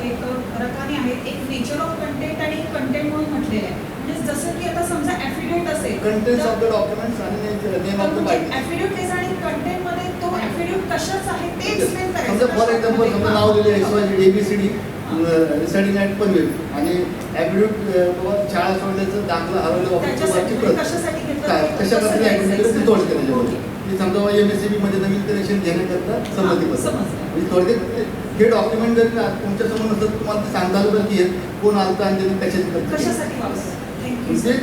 एक रकाने आहेत, एक नेचर ऑफ कंटेंट आणि एक कंटेंट म्हणून म्हटलेलं आहे. म्हणजे जसं की आता समजा ॲफिडेविट असेल, कंटेंट्स ऑफ द डॉक्युमेंट्स आणि name of the bite. Affidavit आणि कंटेंटमध्ये तो ॲफिडेविट कशाच आहे ते एक्सप्लेन समजा करायचं. फॉर एक्झाम्पल समजा नाव लिहिले XYZ ABCD residing at Panvel आणि ॲफिडेविट शाळा सोडल्याचं दाखला हरवलं त्याच्यासाठी वापरची कशासाठी घेतलं? काय कशा प्रकारे ॲफिडेविट ती तोड केली. की समजा MSCB मध्ये नवीन कनेक्शन घेण्याकरता संमतीपत्र. समजलं. म्हणजे थोडक्यात हे डॉक्युमेंट जर तुमच्या समोर नसतं तुम्हाला ते सांगता आलं पाहिजे की हे कोण आलं आणि त्यांनी कशासाठी वापरलं? थँक्यू. म्हणजे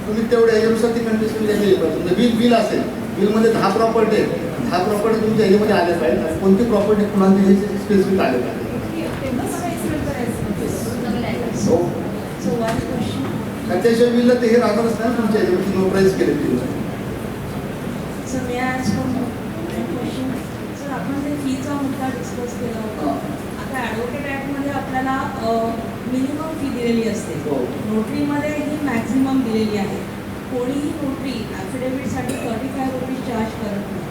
तुम्ही तेवढ्या ह्याच्यानुसार ती कंडिशन द्यायला पाहिजे. बिल असेल, बिलमध्ये 10 प्रॉपर्टी आहे, 10 प्रॉपर्टी तुमच्या ह्याच्यामध्ये आल्या पाहिजे आणि कोणती प्रॉपर्टी कुणाला दिली स्पेसिफिक आले पाहिजे. तेवढं सगळं एक्सप्लेन करायचं. हो, सो वन क्वेश्चन. त्याच्याशिवाय बिलला ते हे राहणारच नाही तुमच्या ह्याच्यावरती नोटराईज केले बिल. सर मी आज क्वेश्चन सर आपण ते फीचा मुद्दा डिस्कस केला होता. आता ॲडव्होकेट ॲक्टमध्ये आपल्याला मिनिमम फी दिलेली असते, हो. नोटरीमध्ये ही मॅक्झिमम दिलेली आहे. कोणीही नोटरी ॲफिडेविटसाठी 35 रुपीज चार्ज करत नाही.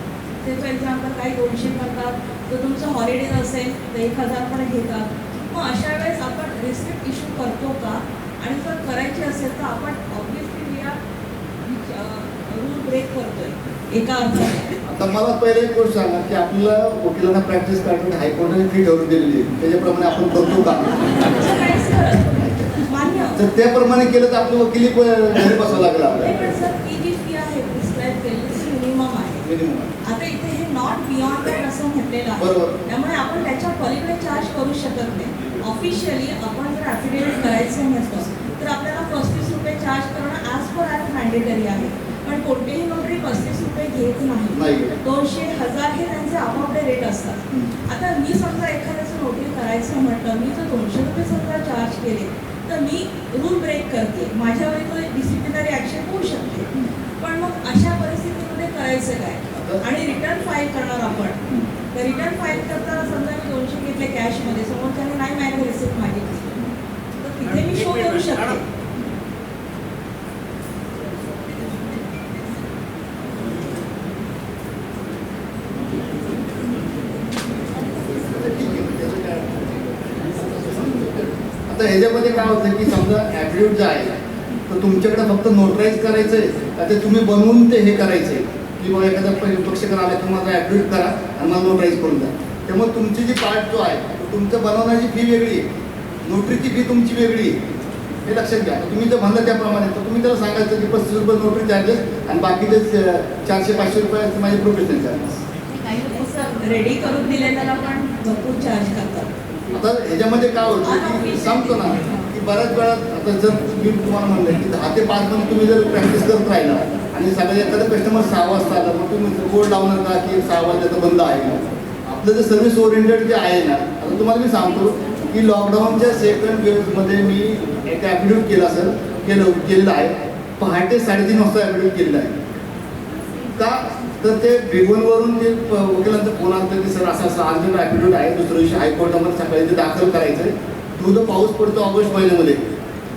ते फॉर एक्झाम्पल काही 200 करतात, तर तुमचं हॉलिडे असेल तर 1000 पण घेतात. मग अशा वेळेस आपण रिसिप्ट इश्यू करतो का? आणि जर करायची असेल तर आपण obviously we are rule break करतोय एका अर्थाने. आता मला पहिले एक गोष्ट सांगा की आपल्याला वकिलांना प्रॅक्टिस करण्यासाठी हायकोर्टाने फी ठरवून दिलेली आहे, त्याच्याप्रमाणे आपण करतो का? असं काहीच करत नाही. मान्य. तर त्याप्रमाणे केलं तर आपलं वकिली घरी बसावं लागेल आपल्याला. पण सर ही जी फी आहे प्रिस्क्राईब केलेली ती मिनिमम आहे. मिनिमम. आता इथे हे नॉट बियॉन्ड दॅट असं म्हटलेलं आहे. बरोबर. त्यामुळे आपण त्याच्या पलीकडे चार्ज करू शकत नाही. ऑफिशियली आपण जर ॲफिडेविट करायचं म्हटलं तर आपल्याला 35 रुपये चार्ज करणं ॲज पर ॲक्ट मॅन्डेटरी आहे. पण कोणतेही नोटरी 35 रुपये घेत नाही. 200, 1000 हे त्यांचे आपापले रेट असतात. आता मी समजा एखाद्याचं नोटरी करायचं म्हटलं, मी जर 200 रुपये समजा चार्ज केले तर मी रूल ब्रेक करते, माझ्यावर तो डिसिप्लिनरी ॲक्शन होऊ शकते. पण मग अशा परिस्थितीमध्ये करायचं काय? आणि रिटर्न फाईल करणार आपण, तर रिटर्न फाईल करताना समजा मी 200 घेतले कॅशमध्ये, समोरच्याने नाही माझ्याकडे रिसिप्ट मागितली, तर तिथे मी शो करू शकते. आता ह्याच्यामध्ये काय होतं की समजा ॲफिडेविट जे आहे तर तुमच्याकडे फक्त नोटराईज करायचं आहे का ते तुम्ही बनवून ते हे करायचं आहे की मग एखादा पक्षकार आला की माझा ॲफिडेविट करा आणि मला नोटराईज करून द्या. त्यामुळे तुमची जी पार्ट जो आहे तो तुमचं बनवण्याची फी वेगळी आहे, नोटरीची फी तुमची वेगळी आहे, हे लक्षात घ्या. तुम्ही जर म्हणलं त्याप्रमाणे तर तुम्ही त्याला सांगायचं की 35 रुपये नोटरी चार्जेस आणि बाकीचे 400-500 रुपये माझे प्रोफेशनल चार्जेस. काही लोक रेडी करून दिलेल्याला पण भरपूर चार्ज करतात. आता ह्याच्यामध्ये काय होतं की सांगतो ना की बऱ्याच वेळा आता जर मी तुम्हाला म्हणलं की 10 ते 5 म्हणून तुम्ही जर प्रॅक्टिस करत राहिला आणि सगळ्या एखादा कस्टमर 6 वाजता आला मग तुम्ही बोर्ड लावणार का की 6 वाजता बंद आहे का. आपलं जे सर्व्हिस ओरिएंटेड जे आहे ना, आता तुम्हाला मी सांगतो की लॉकडाऊनच्या सेकंड वेव्हमध्ये मी एक ॲफिडेविट केलेलं आहे. पहाटे 3:30 वाजता ॲफिडेविट केलेलं आहे. का तर ते बिगवनवरून जे वकिलांचा फोन आला की सर असं अर्जंट ॲफिडेविट आहे, दुसऱ्या दिवशी हायकोर्टामध्ये सकाळी ते दाखल करायचं आहे, तो पाऊस पडतो ऑगस्ट महिन्यामध्ये,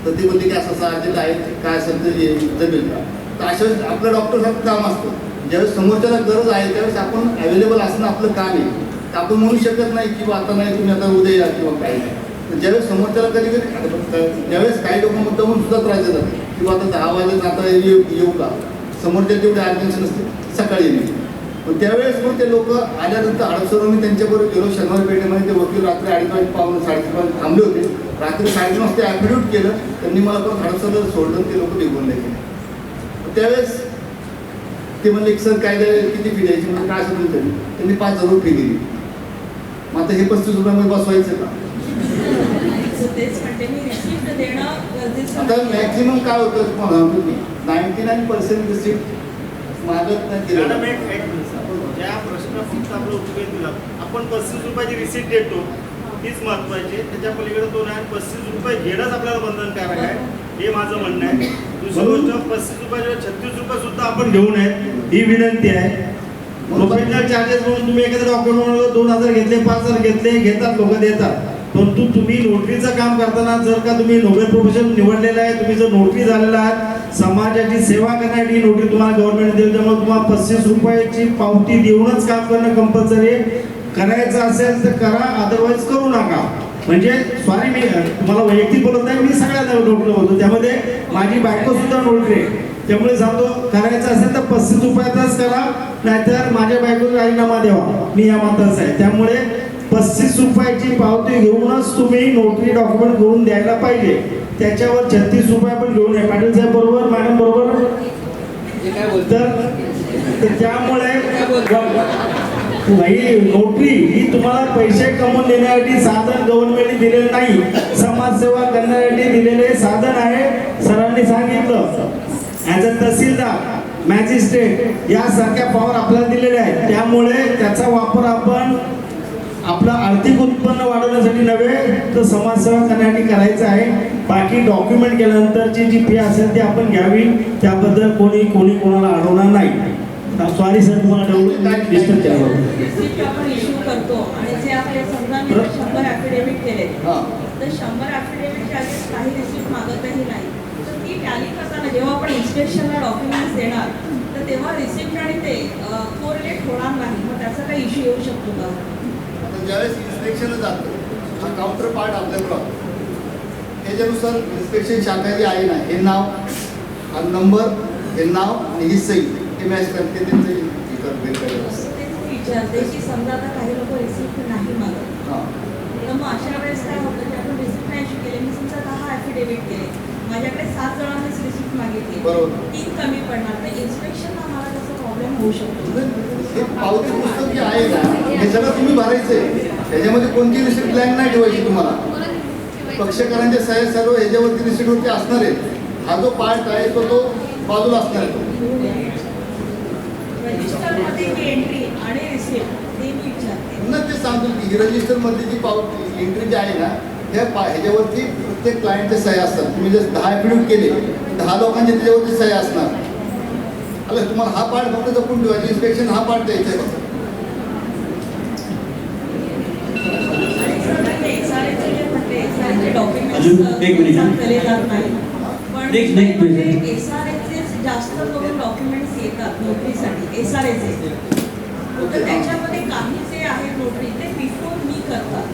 तर ते बोलते की असं अर्जंट आहे, काय असेल तर जमेल का. तर अशा वेळेस आपलं डॉक्टरसारखं काम असतं, ज्यावेळेस समोरच्याला गरज आहे त्यावेळेस आपण अवेलेबल असणं आपलं काम आहे. तर आपण म्हणू शकत नाही की आता नाही तुम्ही आता उद्या या किंवा काही नाही. तर ज्यावेळेस समोरच्याला कधी ज्यावेळेस काही लोक मुद्दामून सुद्धा त्रास देतात किंवा आता 10 वाजता आता येऊ का, समोरच्या तेवढी अर्जन्सी नसते, सकाळी येईल. पण त्यावेळेस मग ते लोक आल्यानंतर हडपसर मी त्यांच्याबरोबर गेलो शनिवार पेठेमध्ये. ते वकील रात्री 2:30 पावणे 3:30 थांबले होते. रात्री 3:30 वाजता ॲफिडेविट केलं, त्यांनी मला पण हडपसरला सोडलं, ते लोक निघून नाही गेले. त्यावेळेस ते म्हणले की सर काय किती फी द्यायची, म्हणजे काय असेल त्यांनी 5,000 फी दिली. मग आता हे 35 रुपयामध्ये बसवायचं का. तेच म्हणते मी, रिसिप्ट देणं गरजेचं. आता मॅक्झिमम काय होतं तुम्हाला सांगतो की 99% रिसिप्ट मागत नाही केलं. ज्या प्रश्न फक्त आपलं उत्तर दिला, आपण 35 रुपयाची रिसिप्ट देतो तीच महत्वाची आहे. त्याच्या पलीकडे तो नाही, 35 रुपये घेणंच आपल्याला बंधनकारक आहे, हे माझं म्हणणं आहे. दुसरी गोष्ट 35 रुपयाच्या 36 रुपये सुद्धा आपण घेऊ नयेत ही विनंती आहे. प्रोफेशनल चार्जेस म्हणून तुम्ही एखाद्या डॉक्टर 2,000 घेतले, 5,000 घेतले, घेतात लोक देतात. परंतु तुम्ही नोटरीचं काम करताना जर का तुम्ही नोबेल प्रोफेशन निवडलेलं आहे, तुम्ही जर नोटरी झालेला आहात, समाजाची सेवा करण्यासाठी नोटरी तुम्हाला गव्हर्नमेंट देईल, त्यामुळे तुम्हाला 35 रुपयाची पावती देऊनच काम करणं कंपल्सरी. करायचं असेल तर करा, अदरवाईज करू नका. म्हणजे सॉरी मी तुम्हाला वैयक्तिक बोलत नाही, मी सगळ्यांना नोटरी बोलतो, त्यामध्ये माझी बायको सुद्धा नोटरी आहे. त्यामुळे सांगतो करायचं असेल तर 35 रुपयाचाच करा, नाहीतर माझ्या बायकोचा राजीनामा द्यावा, मी या मताचा आहे. त्यामुळे 35 रुपयाची पावती घेऊनच तुम्ही नोटरी डॉक्युमेंट करून द्यायला पाहिजे. त्याच्यावर 36 रुपये पण घेऊन नये. पाटील साहेब बरोबर, मॅडम बरोबर. काय बोलतात तर त्यामुळे ही नोटरी ही तुम्हाला पैसे कमवून देण्यासाठी साधन गव्हर्नमेंटने दिलेलं नाही, समाजसेवा करण्यासाठी दिलेले साधन आहे. सरांनी सांगितलं ॲज अ तहसीलदार, मॅजिस्ट्रेट यासारख्या पॉवर आपल्याला दिलेल्या आहेत. त्यामुळे त्याचा वापर आपण आपलं आर्थिक उत्पन्न वाढवण्यासाठी नव्हे तर समाजसेवा करण्यासाठी करायचं आहे. बाकी डॉक्युमेंट केल्यानंतरची जी फी असेल ती आपण घ्यावी, त्याबद्दल कोणी कोणाला अडवणार नाही. सॉरी सर, तुम्हाला डिस्टर्ब केलं. रिसिप्ट आपण इश्यू करतो आणि जे आपले समजा मी 100 ॲफिडेविट केले, तर 100 ॲफिडेविट चार्जेस काही रिसिप्ट मागतही नाही. तर ती टॅली करताना जेव्हा आपण इन्स्पेक्शनला डॉक्युमेंट्स देणार तर तेव्हा रिसिप्ट आणि ते कोरिलेट होणार नाही. मग त्याचा काही इश्यू येऊ शकतो का. आता ज्यावेळेस इन्स्पेक्शनला जातो, हा काउंटर पार्ट आपल्याकडं, त्याच्यानुसार इन्स्पेक्शन शाखा जी आहे ना, हे नाव, हा नंबर, हे नाव आणि ही सही हे मॅच करते, त्यांचं विचारते की समजा आता काही लोक रिसिप्ट नाही मागत, तर मग अशा वेळेस काय होतं की आपण रिसिप्ट नाही इश्यू केले, मी समजा 10 ॲफिडेविट केले, माझ्याकडे 7 जणांनीच रिसिप्ट मागितली, 3 कमी पडणार, तर इन्स्पेक्शनला मला त्याचा प्रॉब्लेम होऊ शकतो. हे पावती पुस्तक जे आहे ना, हे सगळं तुम्ही भरायचंय. त्याच्यामध्ये कोणती रिसिप्ट ब्लँक नाही ठेवायची तुम्हाला. पक्षकारांचे साहेब सर्व ह्याच्यावरती रिसिप्टवरती असणार आहे. हा जो पार्ट आहे तो बाजूला असणार आहे. रजिस्टरमध्ये जी एंट्री आणि रिसिप्ट ते मी विचारते. म्हणून ते सांगतो की रजिस्टरमध्ये जी पावती एंट्री जी आहे ना ह्याच्यावरती प्रत्येक क्लायंटच्या सह्या असतात. तुम्ही जर 10 ॲफिडेविट केले 10 लोकांचे त्याच्यावरती सह्या असणार. आलं तुम्हाला हा पार्ट फक्त जपून ठेवायचा, इन्स्पेक्शन हा पार्ट द्यायचा आहे फक्त. अजून एक मिनिट. SRA जास्त करून डॉक्युमेंट्स येतात नोकरीसाठी SRA तर त्याच्यामध्ये काही जे आहेत नोकरी ते बिफोर मी करतात.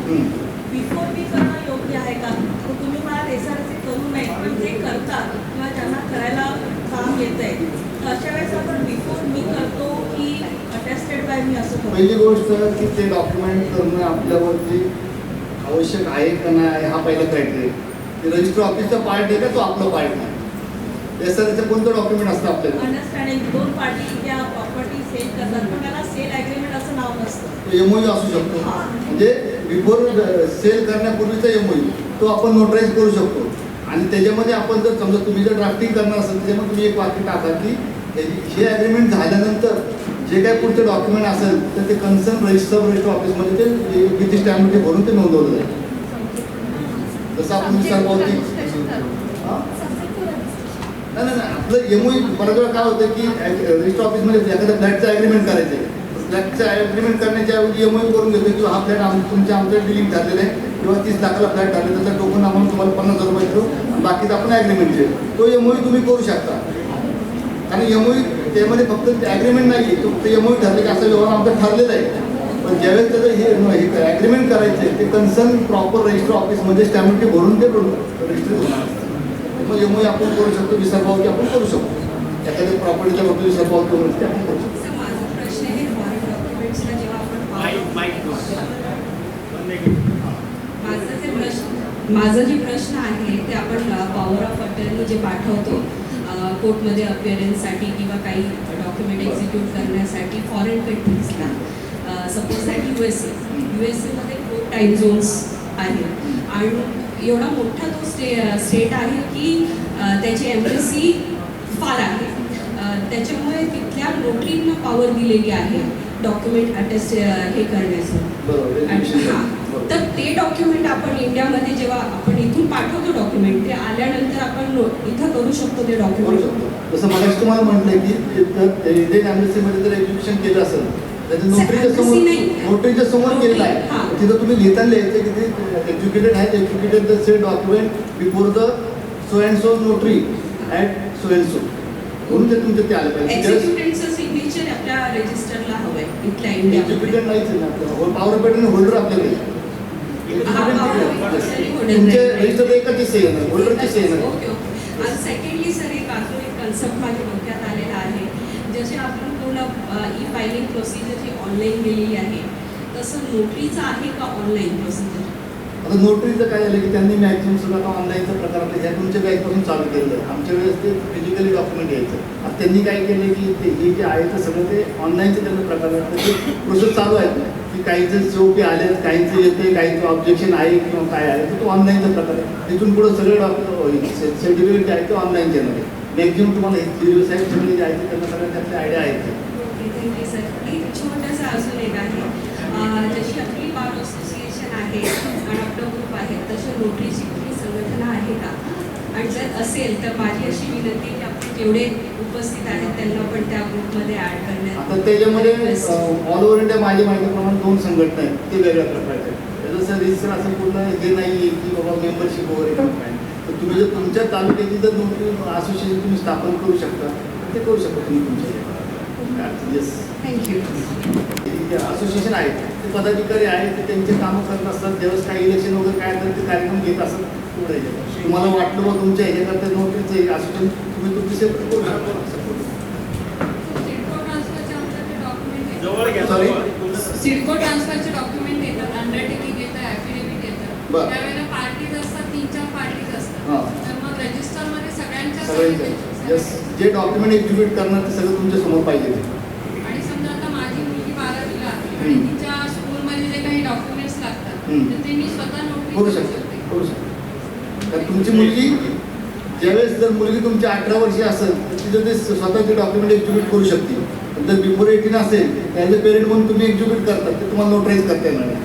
बिफोर मी करणं योग्य आहे का? तर तुम्ही मला SRA करू नये, पण जे करतात किंवा ज्यांना करायला काम येतंय तर अशा वेळेस आपण बिफोर मी करतो की अटेस्टेड बाय मी असं करतो. पहिली गोष्ट की ते डॉक्युमेंट करणं आपल्यावरती आवश्यक आहे का नाही हा पहिला क्रायटेरिया. ते रजिस्टर ऑफिसचा पार्ट आहे का तो आपला पार्ट नाही. SRAचं कोणतं डॉक्युमेंट असतं आपल्याला? अंडरस्टँडिंग 2 पार्टी त्या प्रॉपर्टी सेल करतात पण त्याला सेल ॲग्रीमेंट असं नाव नसतं. MOU असू शकतो. म्हणजे बिफोर सेल करण्यापूर्वीचा MOU तो आपण नोटराईज करू शकतो. आणि त्याच्यामध्ये आपण जर समजा तुम्ही जर ड्राफ्टिंग करणार असेल त्याच्यामध्ये तुम्ही एक वाक्य टाका की हे ॲग्रीमेंट झाल्यानंतर जे काही पुढचं डॉक्युमेंट असेल तर ते कन्सर्न रजिस्टर ऑफिसमध्ये ते किती स्टॅम्पमध्ये भरून ते नोंदवलं जाईल. जसं आपण विचार पावती नाही आपलं MOU बऱ्याच वेळा काय होतं की रजिस्टर ऑफिसमध्ये एखाद्या फ्लॅटचं ॲग्रीमेंट करायचं आहे. फ्लॅटचं ॲग्रीमेंट करण्याच्या ऐवजी MOU करून घेतो की हा फ्लॅट तुमच्या आमचं डिलिंग झालेलं आहे किंवा 30 लाखाला फ्लॅट झाले त्याचा टोकन अमाऊंट तुम्हाला 50,000 रुपये देतो बाकीचा आपण ॲग्रीमेंट देऊ. तो MOU तुम्ही करू शकता. आणि MOU त्यामध्ये फक्त ॲग्रीमेंट नाही आहे, तो फक्त MOU ठरले की असा व्यवहार आमचा ठरलेला आहे. पण ज्यावेळेस त्याचं हे ॲग्रीमेंट करायचं आहे ते कन्सर्न प्रॉपर रजिस्टर ऑफिसमध्ये स्टॅम्प भरून ते रजिस्टर होणार. मग MOU आपण करू शकतो, विसरपावती आपण करू शकतो. एखाद्या प्रॉपर्टीच्या बाबतीत विसरपावती करू शकतो आपण करू शकतो. माझा प्रश्न आहे फॉरेन डॉक्युमेंट्सला जेव्हा आपण माझा जे प्रश्न आहे ते आपण पॉवर ऑफ अटर्नी जे पाठवतो कोर्टमध्ये अपिअरन्ससाठी किंवा काही डॉक्युमेंट एक्झिक्यूट करण्यासाठी फॉरेन कंट्रीजला सपोज दॅट USA मध्ये 4 टाईम झोन्स आहेत आणि एवढा मोठा तो स्टेट आहे की त्याची एम्बसी फार आहे. त्याच्यामुळे तिथल्या नोटरींना पॉवर दिलेली आहे डॉक्युमेंट अटेस्ट हे करण्याचं. हां तर ते डॉक्युमेंट आपण इंडियामध्ये जेव्हा आपण इथून पाठवतो डॉक्युमेंट ते आल्यानंतर आपण इथं करू शकतो ते डॉक्युमेंट. जसं मला तुम्हाला म्हटलं की इंडियन एम्बसीमध्ये जर एज्युकेशन केलं असेल तर नोटरीच्या समोर केलेलं आहे तिथं तुम्ही लिहिताना लिहायचं की ते एज्युकेटेड आहेत educated the sed document before the so and so notary at so and so म्हणून ते तुमचं ते आलं पाहिजे. एक्झिक्युटिव्हचं सिग्नेचर आपल्या रजिस्टरला हवंय इथल्या इंडियामध्ये. एज्युकेटेड नाहीच आहे ना आपल्याला पॉवर पेटर्न होल्डर आपल्याकडे तुमचे रजिस्टर एकाची सही आहे होल्डरची सही आहे. Okay okay. आणि सेकंडली सर एक अजून एक कन्सेप्ट माझ्या डोक्यात आलेला आहे. जसे आपण पूर्ण फायलिंग प्रोसिजर जी ऑनलाईन गेलेली आहे तसं नोटरीचं आहे का ऑनलाईन प्रोसिजर? आता नोटरीचं काय झालं की त्यांनी मॅक्झिमम सगळं आता ऑनलाईनचा प्रकार आपल्या ह्या तुमच्या बँकपासून चालू केलेलं आहे. आमच्या वेळेस ते फिजिकली डॉक्युमेंट यायचं. आता त्यांनी काय केलं की ते हे जे आहे ते सगळं ते ऑनलाईनचं त्यांना प्रकार ते प्रोसेस चालू आहे की काहीचं COP आले काहीचं येते काहीचं ऑब्जेक्शन आहे किंवा काय आहे तर तो ऑनलाईनचा प्रकार आहे. तिथून पुढं सगळे सर्टिफिकेट जे आहे ते ऑनलाईन देणार आहे. मॅक्झिमम तुम्हाला हे थ्री साईड सगळे जे आहे त्यांना सगळ्या त्यातल्या आयडिया आहेत. Thank you sir. एक छोटंसं अजून एक आहे जशी आपली बार असोसिएशन आहे आणि आपलं ग्रुप आहे तशा नोटरीची कुठली संघटना आहे का? आणि जर असेल तर माझी अशी विनंती की आपण जेवढे उपस्थित आहेत त्यांना पण त्या ग्रुपमध्ये ॲड करण्यात. आता त्याच्यामध्ये ऑल ओव्हर इंडिया माझ्या माहितीप्रमाणे 2 संघटना आहेत ते वेगळ्या प्रकारचे. जसं रजिस्टर असं पूर्ण हे नाही आहे की बाबा मेंबरशिप वगैरे काय तर तुम्ही जर तुमच्या तालुक्याची जर नोटरी असोसिएशन तुम्ही स्थापन करू शकता ते करू शकता तुम्ही तुमच्या. Yes thank you. असोसिएशन आहेत ते पदाधिकारी आहेत ते त्यांचे कामं करत असतात. ज्यावेळेस काही इलेक्शन वगैरे काय तर ते कार्यक्रम घेत असतात. पुढे तुम्हाला वाटलं बा तुमच्या ह्याच्याकरता नोटरीचं असोसिएशन तुम्ही तुमची सेपरेट करू शकता. सॉरी सिडको ट्रान्सफरचे डॉक्युमेंट येतात अंडरटेकिंग येतं ॲफिडेव्हिट येतं त्यावेळेला पार्टीज असतात 3-4 पार्टीज असतात तर मग रजिस्टरमध्ये सगळ्यांच्या जे डॉक्युमेंट एक्झिक्यूट करणार ते सगळं तुमच्या समोर पाहिजे. आणि समजा आता माझी मुलगी 12वीला आणि तिच्या स्कूलमध्ये जे काही डॉक्युमेंट्स लागतात तर ते मी स्वतः नोटरी करू शकतो. तर तुमची मुलगी ज्यावेळेस जर मुलगी तुमची 18 वर्षी असेल तर तिथं ते स्वतःचे डॉक्युमेंट एक्झिक्यूट करू शकते. जर बिफोर 18 असेल त्याचे पेरेंट म्हणून तुम्ही एक्झिक्यूट करतात ते तुम्हाला नोटराईज करता येणार नाही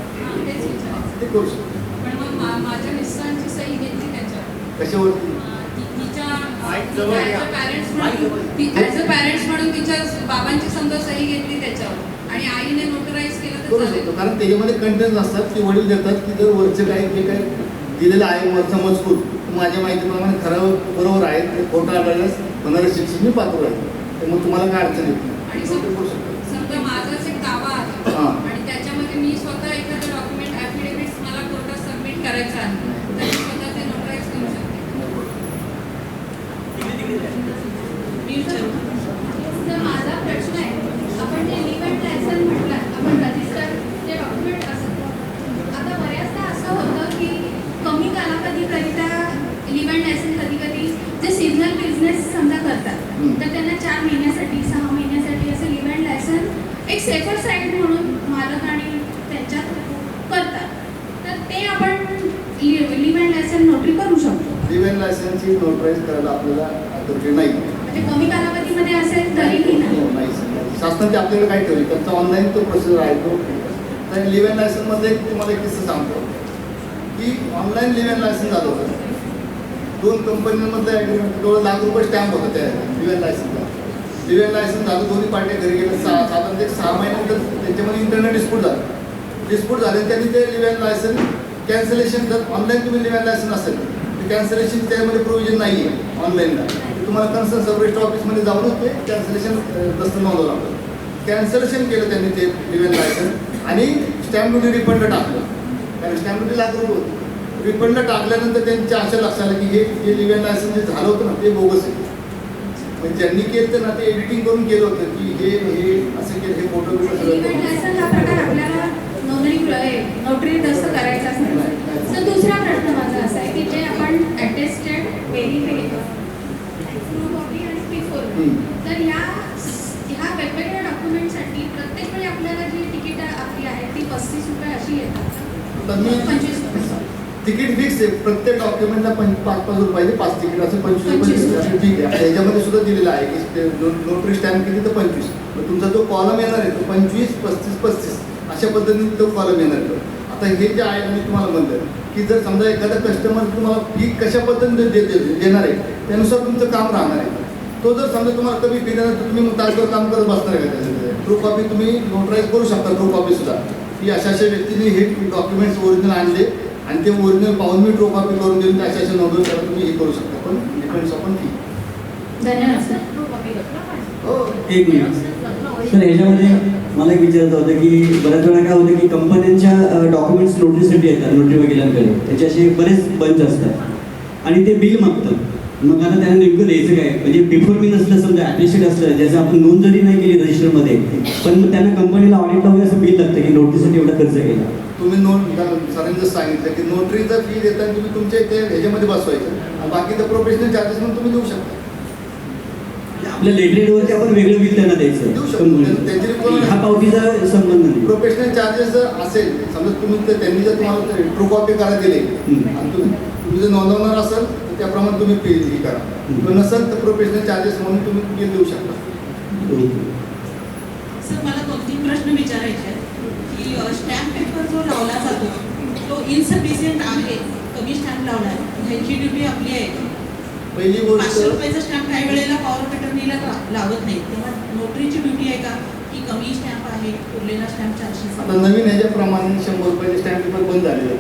ते करू शकतो. पण मग माझ्या कशावरती? ॲज अ पॅरेंट्स म्हणून तिच्या बाबांची समजा सही घेतली त्याच्यावर आणि आईने नोटराईज केलं तर करू चालेल. शकतो, कारण त्याच्यामध्ये कंटेंट असतात की वडील देतात की जर वरचं काही जे काही दिलेलं आहे वरचा मजकूर माझ्या माहितीप्रमाणे खरं बरोबर आहे, ते खोटं आढळल्यास होणारे शिक्षण मी पात्र आहे, तर मग तुम्हाला काय अडचण येत नाही. आणि ते करू शकतो. समजा माझाच एक दावा आहे हां. आणि त्याच्यामध्ये मी स्वतः एखादं डॉक्युमेंट ॲफिडेव्हिट मला कोर्टात सबमिट करायचं आहे तर मी स्वतः ते नोटराईज करू शकते. तर माझा प्रश्न आहे, आपण जे लिव्ह लायसन म्हटलं, आपण रजिस्टर जे डॉक्युमेंट असतं, आता बऱ्याचदा असं होतं की कमी कालावधीकरिता लिव्ह लायसन कधी कधी जे सिजनल बिझनेस समजा करतात तर त्यांना 4 महिन्यासाठी 6 महिन्यासाठी असं लिव्ह लायसन एक सेफर साईड म्हणून मालक आणि त्यांच्यात करतात, तर ते आपण लिव्ह लायसन नोटरी करू शकतो. लिव्ह लायसन्सची नोटराईज करायला आपल्याला अथॉरिटी नाही. म्हणजे कमी कालावधीमध्ये असेल तरीही नाही. हो, नाही शासनाने आपल्याकडे काय ठेवली त्यांचा ऑनलाईन तो प्रोसिजर आहे तो. तर लिव्ह लायसनमध्ये तुम्हाला एक किस्सा सांगतो की ऑनलाईन लिव्ह लायसन झालं होतं. 2 कंपन्यांमधलं ॲग्रीमेंट जवळ ₹1,00,000 स्टॅम्प होतं त्या लिव्ह लायसनचा. लिव्ह लायसन झालं, दोन्ही पार्ट्या घरी गेल्या. साधारण 6 महिन्यानंतर त्यांच्यामध्ये इंटरनेट डिस्प्यूट झाले. त्यांनी ते लिव्ह लायसन कॅन्सलेशन, जर ऑनलाईन तुम्ही लिव्ह लायसन असेल तर कॅन्सलेशन त्यामध्ये प्रोव्हिजन नाही आहे ऑनलाईनला. तुम्हाला कन्सर्न सब रजिस्टर ऑफिसमध्ये जाऊन ते कॅन्सलेशन दस्त नोंदवलं लागतं. कॅन्सलेशन केलं त्यांनी ते लिव्ह लायसन आणि स्टॅम्प ड्युटी रिफंड टाकलं, कारण स्टॅम्प ड्युटी ₹1,00,000 होती. रिफंड टाकल्यानंतर त्यांच्या अशा लक्षात आलं की हे लिव्ह लायसन जे झालं होतं ना ते बोगस आहे. म्हणजे ज्यांनी केलं ना ते एडिटिंग करून केलं होतं की हे असं केलं, हे फोटो लिव्ह लायसन हा प्रकार आपल्याला नोटरी दस्त करायचा असतो. तर दुसरा प्रश्न माझा असा आहे की जे आपण अटेस्टेड व्हेरिफाय ट्रू कॉपी आणि बिफोर, तर ह्या वेगवेगळ्या डॉक्युमेंटसाठी प्रत्येक वेळी आपल्याला जी तिकीट आपली आहे ती ₹35 अशी येतात, ₹25. तिकीट फिक्स आहे. प्रत्येक डॉक्युमेंटला ₹5 रुपयाचे 5 तिकीट असं ₹25 ठीक आहे. ह्याच्यामध्ये सुद्धा दिलेलं आहे की नोटरी स्टॅम्प किती तर 25. तुमचा जो कॉलम येणार आहे तो 25, 35, 35 अशा पद्धतीने तो कॉलम येणार आहे. आता हे जे आहे मी तुम्हाला म्हणलं की जर समजा एखादा कस्टमर तुम्हाला फी कशा पद्धतीने देणार आहे त्यानुसार तुमचं काम राहणार आहे. तो जर समजा तुम्हाला कमी फी देणार तर तुम्ही मग तासभर काम करत बसणार आहे का त्याच्यामध्ये? ट्रू कॉपी तुम्ही नोटराईज करू शकता. ट्रू कॉपी सुद्धा की अशा व्यक्तीने हे डॉक्युमेंट्स ओरिजिनल आणले आणि ते ओरिजिनल पाहून मी ट्रू कॉपी करून देऊन अशा नोंदवून त्याला तुम्ही हे करू शकता. पण डिपेंड्स अपॉन फी. धन्यवाद सर. हो. एक मिनिट सर, ह्याच्यामध्ये मला एक विचारायचं होतं की बऱ्याच वेळा काय होतं की कंपन्यांच्या डॉक्युमेंट्स नोटरीसाठी येतात नोटरी वकिलांकडे, त्याचे असे बरेच बंच असतात आणि ते बिल मागतात. मग आता त्यांना नेमकं द्यायचं काय? म्हणजे बिफोर मी नसलं समजा ॲप्लिकेशन असलं ज्याचं आपण नोंद जरी नाही केली रजिस्टरमध्ये, पण मग त्यांना कंपनीला ऑडिटला वगैरे असं बिल लागतं की नोटरीसाठी एवढा खर्च केला. तुम्ही सरांनी जर सांगितलं की नोटरीचा फी देताना तुम्ही तुमच्या ते ह्याच्यामध्ये बसवायचं आणि बाकीचं प्रोफेशनल चार्जेस म्हणून तुम्ही देऊ शकता. आपल्या लेटरेटवरती आपण वेगळं बिल त्यांना देऊ शकतो. द्यायचं, हा पावतीचा संबंध नाही. प्रोफेशनल चार्जेस जर असेल समजा तुम्ही त्यांनी जर तुम्हाला ट्रू कॉपी करायला दिले आणि तुम्ही जर नोंदवणार असाल तर त्याप्रमाणे तुम्ही पे हे करा. पण नसेल तर प्रोफेशनल चार्जेस म्हणून तुम्ही बिल देऊ शकता. सर मला 2-3 प्रश्न विचारायचे आहेत की स्टॅम्प पेपर जो लावला जातो तो इनसफिशियंट आहे, कमी स्टॅम्प लावला आहे, ह्याची ड्युटी आपली आहे. पहिली गोष्ट ₹500 स्टॅम्प काही वेळेला पॉवर ऑफ अटर्नीला लावत नाही, तेव्हा नोटरीची ड्युटी आहे का की कमी स्टॅम्प आहे, उरलेला स्टॅम्प चार्जेस? आता नवीन ह्याच्याप्रमाणे ₹100 स्टॅम्प पेपर बंद झालेले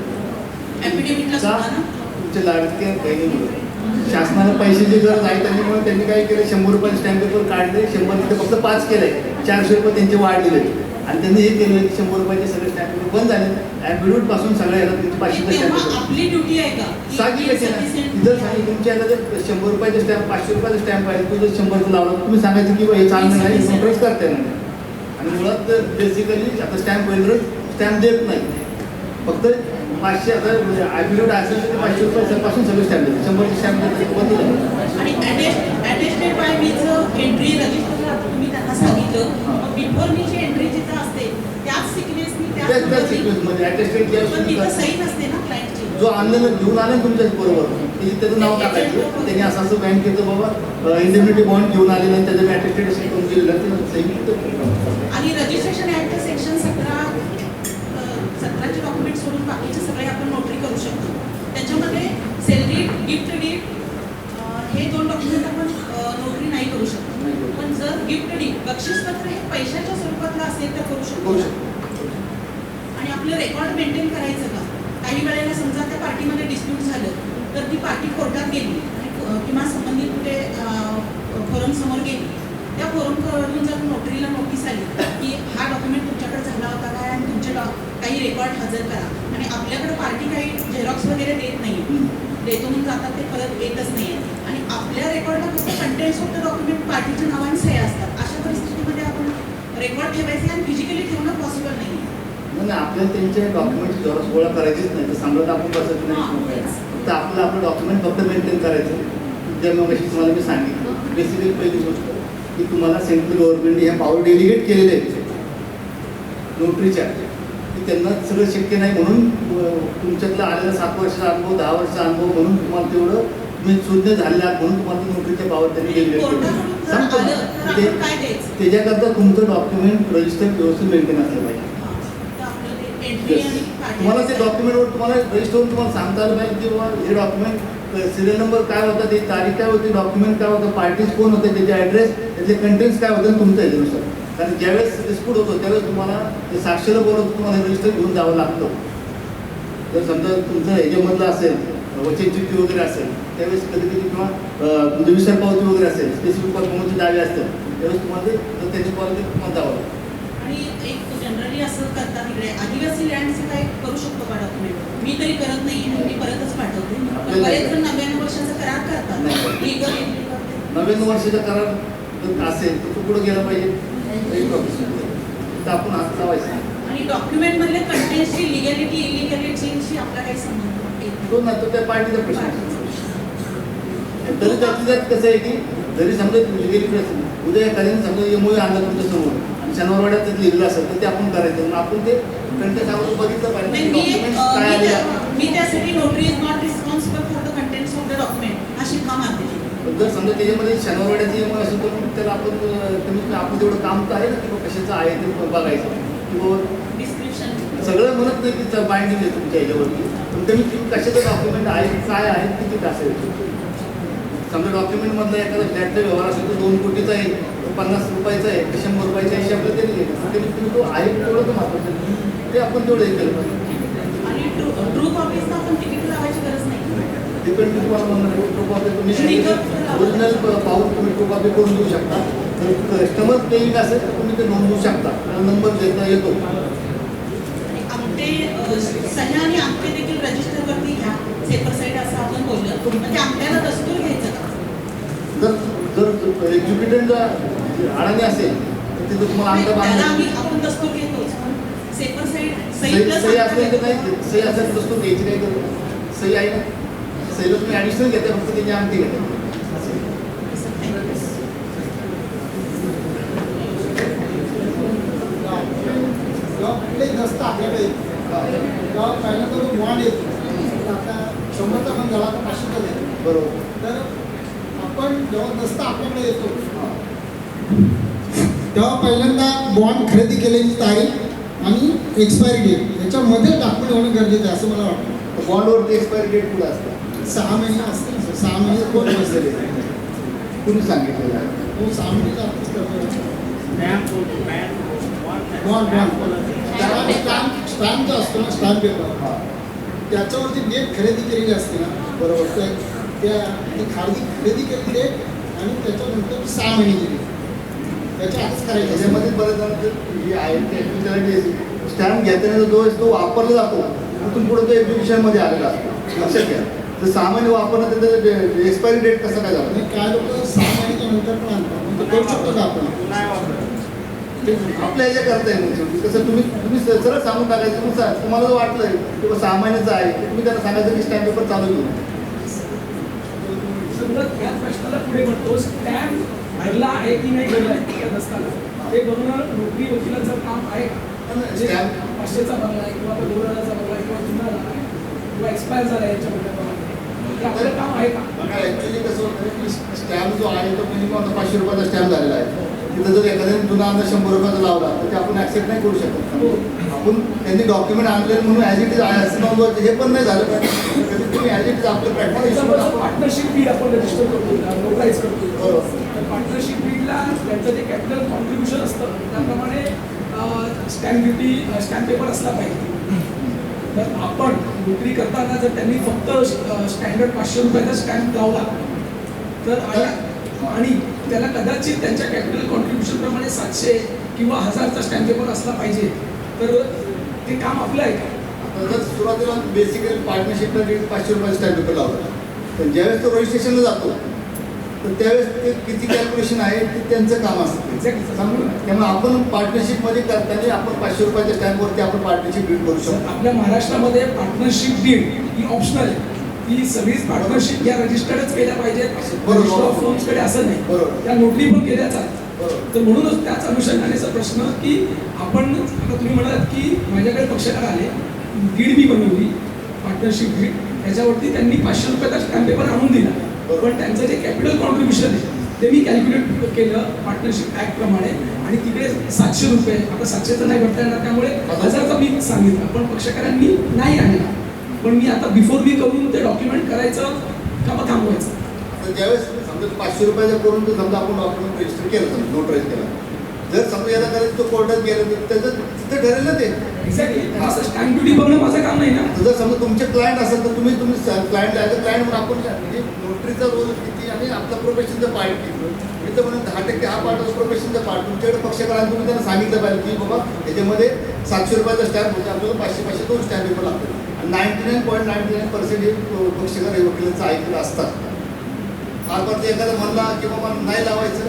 ॲफिडेव्हिटला सुद्धा ना तुमचे लाडके बहिणीमुळे शासनाला पैशाची गरज आहे त्यामुळे त्यांनी काय केलं ₹100 स्टॅम्प पेपर काढले, 100 तिथे फक्त 5 केले, ₹400 त्यांचे वाढलेले आणि त्यांनी हे केलं की ₹100 सगळे स्टॅम्प पेपर बंद झाले. ॲफिडेव्हिट पासून सगळ्या याला त्यांचे 500 स्टॅम्प पेपर आपली ड्युटी आहे का? सांगितलं जर सांगितलं तुमच्या याला जर ₹100 स्टॅम्प ₹500 स्टॅम्प आहे, तू जर 100 लावला तुम्ही सांगायचं की हे चाललं नाही, नोटरीज करता नाही. आणि मुळात बेसिकली आता स्टॅम्प वेंडर स्टॅम्प देत नाही, फक्त 500 आता ॲफिडेव्हिट असेल तर ₹500 पासून सगळे स्टॅम्प देतात, 100 स्टॅम्प देतात बंद झालं. आणि अटेस्टेड बाय मीचं एंट्री रजिस्टरला तुम्ही त्यांना सांगितलं बिफोर मीची एंट्री जिथं असते त्याच सिक्वेन्सनी त्याच सिक्वेन्समध्ये अटेस्टेड पण तिथं सही नसते ना क्लायंटची. जो आणलेलं घेऊन आलं तुमच्याच बरोबर त्याचं नाव टाकायचं, त्यांनी असं असं बँकेचं बाबा इंडिमिनिटी बॉन्ड घेऊन आलेलं आहे त्याचं अटेस्टेड असेल करून गेलेलं ते सही. आणि रजिस्ट्रेशन ॲक्ट सेक्शन 17चे डॉक्युमेंट सोडून बाकीचे सगळे आपण नोटरी करू शकतो. त्याच्यामध्ये सॅलरी गिफ्ट डीड हे 2 डॉक्युमेंट आपण नोटरी नाही करू शकतो. पण जर गिफ्ट डीड बक्षीसपत्र हे पैशाच्या स्वरूपातलं असेल तर करू शकतो. आणि आपलं रेकॉर्ड मेंटेन करायचं का? काही वेळेला समजा त्या पार्टीमध्ये डिस्प्यूट झालं तर ती पार्टी कोर्टात गेली आणि किंवा संबंधित कुठे फोरम समोर गेली, त्या फोरमकडून जर नोटरीला नोटीस आली की हा डॉक्युमेंट तुमच्याकडे झाला होता काय आणि तुमचे काही रेकॉर्ड हजर करा, आणि आपल्याकडे पार्टी काही झेरॉक्स वगैरे देत नाही, देतो म्हणून जातात ते परत येतच नाही आहे, आणि आपल्या रेकॉर्डला फक्त कंटेंट्स ऑफ द डॉक्युमेंट पार्टीच्या नावाने सह्या असतात, अशा परिस्थितीमध्ये आपण रेकॉर्ड ठेवायचे आणि फिजिकली ठेवणं पॉसिबल नाही. नाही, आपल्याला त्यांचे डॉक्युमेंटची झेरॉक्स गोळा करायचीच नाही, तर समजा आपण बसत नाही, फक्त आपलं डॉक्युमेंट फक्त मेंटेन करायचं. ज्या मग तुम्हाला मी सांगितलं बेसिकली पहिली गोष्ट की तुम्हाला सेंट्रल गव्हर्नमेंटने ह्या पॉवर डेलिगेट केलेले आहेत नोटरीच्या, की त्यांना सगळं शक्य नाही म्हणून तुमच्यातला आलेला 7 वर्षाचा अनुभव 10 वर्षाचा अनुभव म्हणून तुम्हाला तेवढं तुम्ही शून्य झालेला आहात म्हणून तुम्हाला नोटरीच्या पॉवर त्यांनी डेलिगेट केली. सांगतो त्याच्याकरता तुमचं डॉक्युमेंट रजिस्टर व्यवस्थित मेंटेन असलं पाहिजे. तुम्हाला ते डॉक्युमेंटवर तुम्हाला रजिस्टरवरून तुम्हाला सांगता आलं पाहिजे की बाबा हे डॉक्युमेंट सिरियल नंबर काय होता, ते तारीख काय होती, डॉक्युमेंट काय होतं, पार्टीज कोण होते, त्याचे ॲड्रेस, त्याचे कंटेंट्स काय होतं तुमचं ह्याच्यानुसार. कारण ज्यावेळेस डिस्प्यूट होतो त्यावेळेस तुम्हाला ते साक्षीला बोलवतो, तुम्हाला रजिस्टर घेऊन जावं लागतं. जर समजा तुमचं ह्याच्यामधलं असेल वचन चिठ्ठी वगैरे असेल त्यावेळेस कधी कधी किंवा तुमची विसर पावती वगैरे असेल, स्पेसिफिक परफॉर्मन्सचे दावे असतात, त्यावेळेस तुम्हाला ते त्याची पावती तुम्हाला जावं लागतं. आणि एक जनरली असं करतात इकडे आदिवासी लँडचं काय करू शकतो का डॉक्युमेंट? मी तरी करत नाही, मी परतच पाठवते. बरेच जण 99 वर्षाचा करार करतात. 99 वर्षाचा करार असेल तर तो पुढे गेला पाहिजे, तर आपण हात लावायचा. आणि डॉक्युमेंट मधल्या कंटेंटची लिगॅलिटी इलिगॅलिटीशी आपला काही संबंध तो ना, तो त्या पार्टीचा प्रश्न. तरी त्यात कसं आहे की जरी समजा लिगॅलिटी असेल, उद्या एखाद्याने समजा एमओयू आणला तुमच्या समोर आणि शनिवारवाड्यात ते लिहिलं असेल तर ते आपण करायचं. आपण ते कंटेंट आपण बघितलं पाहिजे. मी त्यासाठी notary is not responsible for the contents of the document अशी काम मारते. जर समजा त्याच्यामध्ये शनिवारवाड्याची एमओ असेल तर त्याला आपण आपलं तेवढं काम तर आहे ना किंवा कशाचं आहे ते बघायचं किंवा डिस्क्रिप्शन सगळं म्हणत नाही की बाइंडिंग आहे तुमच्या ह्याच्यावरती, पण तुम्ही कशाचं डॉक्युमेंट आहे, काय आहे, किती असेल. समजा डॉक्युमेंटमधला एखादा फ्लॅटचा व्यवहार असेल तर 2 कोटीचा आहे, 50 रुपयाचा आहे, 100 रुपयाचा आहे, आपल्याला त्यांनी घेतलं. तुम्ही तो आहे तेवढं तर महत्त्वाचं ते आपण तेवढं हे केलं पाहिजे. आणि ट्रू कॉपीजला आपण तिकीट लावायची गरज नाही. डिपेंड तुम्हाला म्हणणार ट्रू कॉपी तुम्ही ओरिजिनल पाहून तुम्ही ट्रू कॉपी करून देऊ शकता. तर कस्टमर पेईंग असेल तर तुम्ही ते नोंदवू शकता, नंबर देता येतो. आमटे सह्या आणि आमटे देखील रजिस्टरवरती घ्या, सेपर साईड असं आपण बोललं, म्हणजे आमट्याला दस्तूर घ्यायचं का? जर एक्झिक्युटिव्हला अडाणी असेल तर ते तुम्हाला आपण दस्तूर घेतोच, सेपर साईड सही असेल तर नाही, सही असेल तर दस्तूर घ्यायची काही गरज. सही आहे ना, सहीला तुम्ही ॲडिशनल घेता, फक्त त्याची आमटी घेता. दस्त आपल्याकडे जेव्हा पहिल्यांदा तो बॉन्ड येतो, आता 100चा पण झाला तर 500चा येतो. बरोबर. तर आपण जेव्हा दस्त आपल्याकडे येतो तेव्हा पहिल्यांदा बॉन्ड खरेदी केल्याची तारीख आणि एक्सपायरी डेट याच्यामध्ये टाकून होणं गरजेचं आहे असं मला वाटतं. बॉन्डवरती एक्सपायरी डेट कुठं असतं? 6 महिने असते. 6 महिने कोण बसलेले कुणी सांगितलेलं आहे? हो, 6 महिने आताच करतो. बॉन्ड स्टॅम्प जो असतो ना, स्टॅम्प पेपर, त्याच्यावरती डेट खरेदी केलेली असते ना, बरोबर, त्या खरेदी केलेली डेट आणि त्याच्यानंतर 6 महिने दिली त्याच्या आधीच करायचं. त्याच्यामध्ये बरेच जण जे आहे ते स्टॅम्प घेताना जो तो वापरला जातो तिथून पुढे तो एक्झिबिशनमध्ये आलेला असतो. लक्षात घ्या, जर 6 महिने वापरलं तर त्याचं एक्सपायरी डेट कसं काय झालं? काय लोक 6 महिन्याच्या नंतर पण आणतात, म्हणजे करू शकतो का आपण? आपल्या ह्याच्या करता येईल कसं तुम्ही सरळ सांगून टाकायचं. तुम्हाला जर वाटलं की 6 महिन्याचं आहे तर तुम्ही त्यांना सांगायचं की स्टॅम्प पेपर चालू घेऊन. समजा या प्रश्नाला पुढे म्हणतो, स्टॅम्प भरला आहे की नाही भरला आहे नसताना ते बनवणार नोकरी वकिलाचं काम आहे का? 500चा भरला आहे किंवा 2000चा भरला आहे किंवा जुना झाला आहे किंवा एक्सपायर झाला आहे याच्यामध्ये आपलं काम आहे का? बघा ॲक्च्युली कसं होतं की स्टॅम्प जो आहे तो मिनिमम 500 रुपयाचा स्टॅम्प झालेला आहे. तिथं जर एखाद्याने जुना अंदाज 100 रुपयाचा लावला तर ते आपण ऍक्सेप्ट नाही करू शकत. आपण त्यांनी डॉक्युमेंट आणले म्हणून ॲज इट इज आहे असं नोंदवायचं हे पण नाही झालं पाहिजे. कधी तुम्ही ॲज इट इज आपलं प्रॅक्टिस पार्टनरशिप बीड आपण रजिस्टर करतो, नोटराईज करतो. तर पार्टनरशिप बीडला त्यांचं जे कॅपिटल कॉन्ट्रीब्युशन असतं त्याप्रमाणे स्टॅम्प ड्युटी स्टॅम्प पेपर असला पाहिजे. तर आपण नोकरी करताना जर त्यांनी फक्त स्टँडर्ड 500 रुपयाचा स्टॅम्प लावला तर आणि त्याला कदाचित त्यांच्या कॅपिटल कॉन्ट्रीब्युशन प्रमाणे 700 किंवा 1000चा स्टॅम्प पेपर असला पाहिजे तर ते काम आपलं आहे का? आता जर सुरुवातीला बेसिकली पार्टनरशिपला 500 रुपयाचा स्टॅम्प पेपर लावला पण ज्यावेळेस तो रजिस्ट्रेशनला जातो तर त्यावेळेस ते किती कॅल्क्युलेशन आहे ते त्यांचं काम असतं. त्यामुळे आपण पार्टनरशिपमध्ये करताना आपण 500 रुपयाच्या स्टॅम्पवरती आपण पार्टनरशिप बीड करू शकतो. आपल्या महाराष्ट्रामध्ये पार्टनरशिप डीड ही ऑप्शनल आहे. ती सगळीच पार्टनरशिप या रजिस्टर्डच केल्या पाहिजेत, फर्म्सकडे असं नाही. बरोबर. त्या नोटरी पण केल्या चालतात. तर म्हणूनच त्याच अनुषंगानेचा प्रश्न की आपण आता तुम्ही म्हणालात की माझ्याकडे पक्षकार आले, डीड मी बनवली पार्टनरशिप डीड, त्याच्यावरती त्यांनी 500 रुपयाचा स्टॅम्प पेपर आणून दिला. पण त्यांचं जे कॅपिटल कॉन्ट्रीब्युशन आहे ते मी कॅल्क्युलेट केलं पार्टनरशिप ॲक्ट प्रमाणे आणि तिकडे 700 रुपये, आता 700चं नाही भरता येणार त्यामुळे 1000चा मी सांगितलं. पण पक्षकारांनी नाही आणला. पण मी आता बिफोर मी करून ते डॉक्युमेंट करायचं का मग थांबवायचं? तर ज्यावेळेस समजा 500 रुपयाचं करून तर समजा आपण डॉक्युमेंट रजिस्टर केलं, समजा नोटराईज केला, जर समजा याला करायचं तो कोर्टात गेलं तर त्याचं तिथं ठरेल ना ते. एक्झॅक्टली. असं स्टॅम्प ड्युटी बघणं माझं काम नाही ना. जर समजा तुमचे क्लायंट असेल तर तुम्ही क्लायंट ॲज अ क्लायंट म्हणून आपण म्हणजे नोटरीचा रोल किती आणि आपला प्रोफेशनचा पार्ट किती. मी तर म्हणून 10% हा पार्ट असतो प्रोफेशनचा पार्ट. तुमच्याकडे पक्षकारांनी तुम्ही त्यांना सांगितलं पाहिजे की बाबा याच्यामध्ये 700 रुपयाचा स्टॅम्प होते, आपल्याला 500 2 स्टॅम्प पेपर लागतो. आणि 99.99% हे पक्षकार हे वकिलांचं ऐकलं असतात. हा करता एखादा म्हणला की बाबा नाही लावायचं,